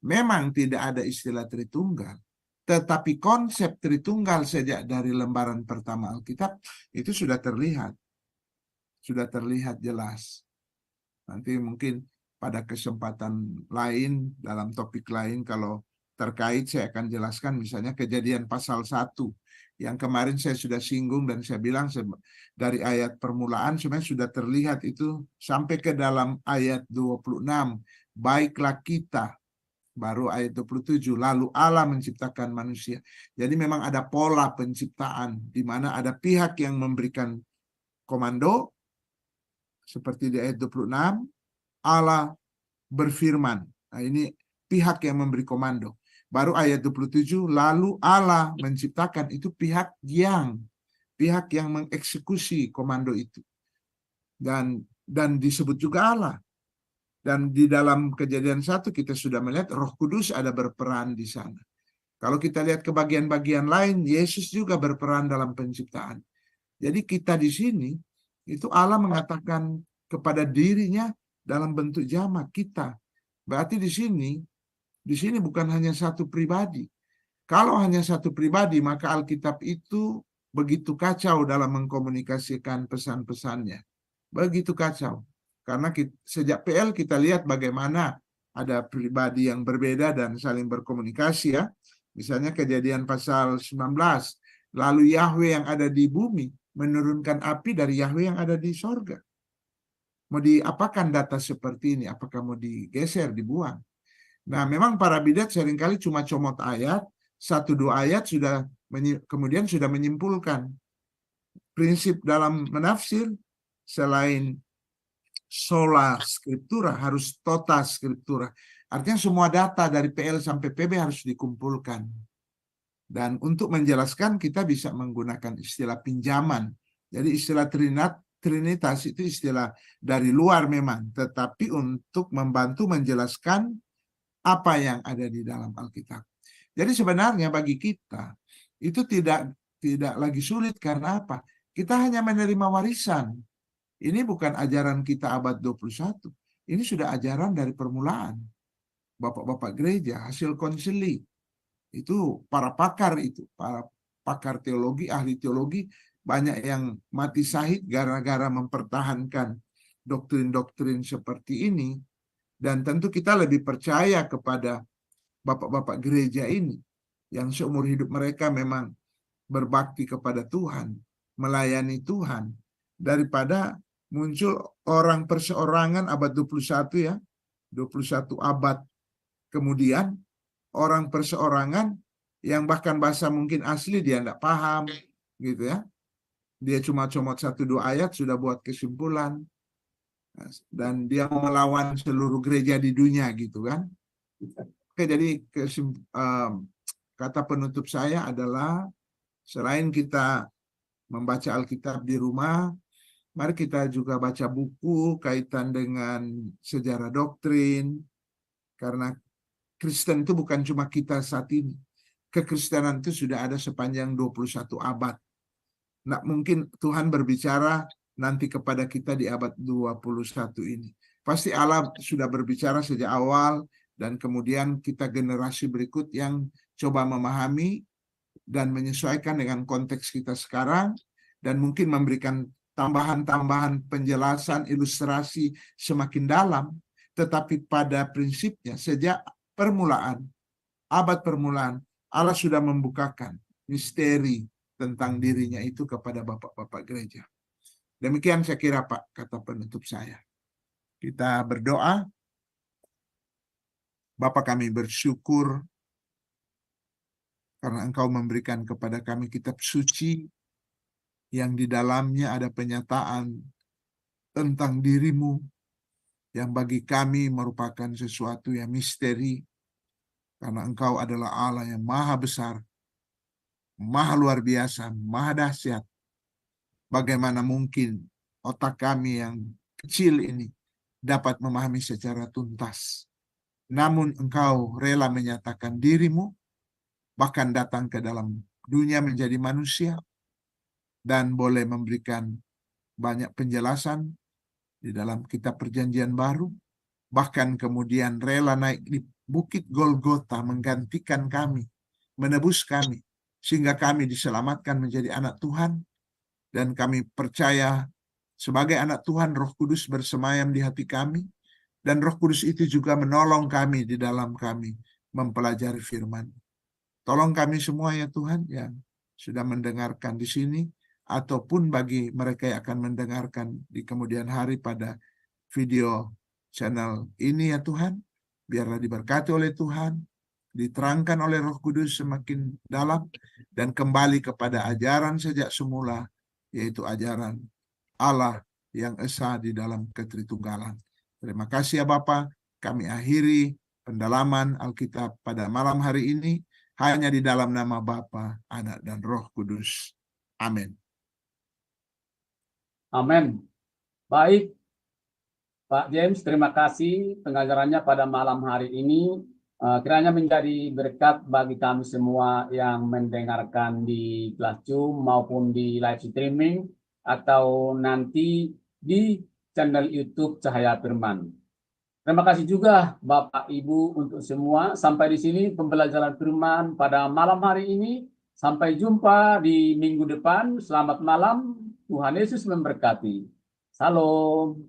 Memang tidak ada istilah Tritunggal, tetapi konsep Tritunggal sejak dari lembaran pertama Alkitab itu sudah terlihat jelas. Nanti mungkin pada kesempatan lain, dalam topik lain, kalau terkait saya akan jelaskan, misalnya Kejadian pasal 1 yang kemarin saya sudah singgung dan saya bilang dari ayat permulaan sebenarnya sudah terlihat itu sampai ke dalam ayat 26, baiklah kita, baru ayat 27, lalu Allah menciptakan manusia. Jadi memang ada pola penciptaan di mana ada pihak yang memberikan komando, seperti di ayat 26, Allah berfirman. Nah, ini pihak yang memberi komando. Baru ayat 27, lalu Allah menciptakan, itu pihak yang mengeksekusi komando itu. Dan disebut juga Allah. Dan di dalam Kejadian 1 kita sudah melihat Roh Kudus ada berperan di sana. Kalau kita lihat ke bagian-bagian lain, Yesus juga berperan dalam penciptaan. Jadi kita di sini, itu Allah mengatakan kepada dirinya dalam bentuk jamak, kita. Berarti di sini bukan hanya satu pribadi. Kalau hanya satu pribadi, maka Alkitab itu begitu kacau dalam mengkomunikasikan pesan-pesannya. Begitu kacau. Karena sejak PL kita lihat bagaimana ada pribadi yang berbeda dan saling berkomunikasi, ya. Misalnya Kejadian pasal 19. Lalu Yahweh yang ada di bumi menurunkan api dari Yahweh yang ada di sorga. Mau diapakan data seperti ini? Apakah mau digeser, dibuang? Nah, memang para bidat seringkali cuma comot ayat, 1-2 ayat kemudian sudah menyimpulkan. Prinsip dalam menafsir, selain sola scriptura, harus tota scriptura. Artinya semua data dari PL sampai PB harus dikumpulkan. Dan untuk menjelaskan kita bisa menggunakan istilah pinjaman. Jadi istilah Trinitas itu istilah dari luar memang, tetapi untuk membantu menjelaskan apa yang ada di dalam Alkitab. Jadi sebenarnya bagi kita itu tidak lagi sulit, karena apa? Kita hanya menerima warisan. Ini bukan ajaran kita abad 21. Ini sudah ajaran dari permulaan. Bapak-bapak gereja, hasil konsili. Itu para pakar itu, para pakar teologi, ahli teologi, banyak yang mati syahid gara-gara mempertahankan doktrin-doktrin seperti ini. Dan tentu kita lebih percaya kepada bapak-bapak gereja ini yang seumur hidup mereka memang berbakti kepada Tuhan, melayani Tuhan, daripada muncul orang perseorangan abad 21 ya, 21 abad kemudian orang perseorangan yang bahkan bahasa mungkin asli dia tidak paham gitu ya. Dia cuma comot 1-2 ayat sudah buat kesimpulan. Dan dia mau melawan seluruh gereja di dunia gitu kan. Oke, jadi kata penutup saya adalah selain kita membaca Alkitab di rumah, mari kita juga baca buku kaitan dengan sejarah doktrin. Karena Kristen itu bukan cuma kita saat ini. Kekristenan itu sudah ada sepanjang 21 abad. Nggak mungkin Tuhan berbicara nanti kepada kita di abad 21 ini. Pasti Allah sudah berbicara sejak awal dan kemudian kita generasi berikut yang coba memahami dan menyesuaikan dengan konteks kita sekarang dan mungkin memberikan tambahan-tambahan penjelasan, ilustrasi semakin dalam. Tetapi pada prinsipnya sejak permulaan, abad permulaan, Allah sudah membukakan misteri tentang dirinya itu kepada bapak-bapak gereja. Demikian saya kira Pak, kata penutup saya. Kita berdoa. Bapa kami bersyukur karena Engkau memberikan kepada kami kitab suci yang di dalamnya ada penyataan tentang dirimu yang bagi kami merupakan sesuatu yang misteri karena Engkau adalah Allah yang maha besar, maha luar biasa, maha dahsyat. Bagaimana mungkin otak kami yang kecil ini dapat memahami secara tuntas. Namun Engkau rela menyatakan dirimu, bahkan datang ke dalam dunia menjadi manusia, dan boleh memberikan banyak penjelasan di dalam kitab Perjanjian Baru, bahkan kemudian rela naik di Bukit Golgota menggantikan kami, menebus kami, sehingga kami diselamatkan menjadi anak Tuhan. Dan kami percaya sebagai anak Tuhan, Roh Kudus bersemayam di hati kami. Dan Roh Kudus itu juga menolong kami di dalam kami mempelajari firman. Tolong kami semua ya Tuhan yang sudah mendengarkan di sini. Ataupun bagi mereka yang akan mendengarkan di kemudian hari pada video channel ini ya Tuhan. Biarlah diberkati oleh Tuhan. Diterangkan oleh Roh Kudus semakin dalam. Dan kembali kepada ajaran sejak semula. Yaitu ajaran Allah yang esa di dalam ketritunggalan. Terima kasih ya Bapa. Kami akhiri pendalaman Alkitab pada malam hari ini hanya di dalam nama Bapa, Anak, dan Roh Kudus. Amin. Amin. Baik, Pak James, terima kasih pengajarannya pada malam hari ini. Kiranya menjadi berkat bagi kami semua yang mendengarkan di kelas Zoom maupun di live streaming atau nanti di channel YouTube Cahaya Firman. Terima kasih juga Bapak Ibu untuk semua. Sampai di sini pembelajaran firman pada malam hari ini. Sampai jumpa di minggu depan. Selamat malam. Tuhan Yesus memberkati. Salam.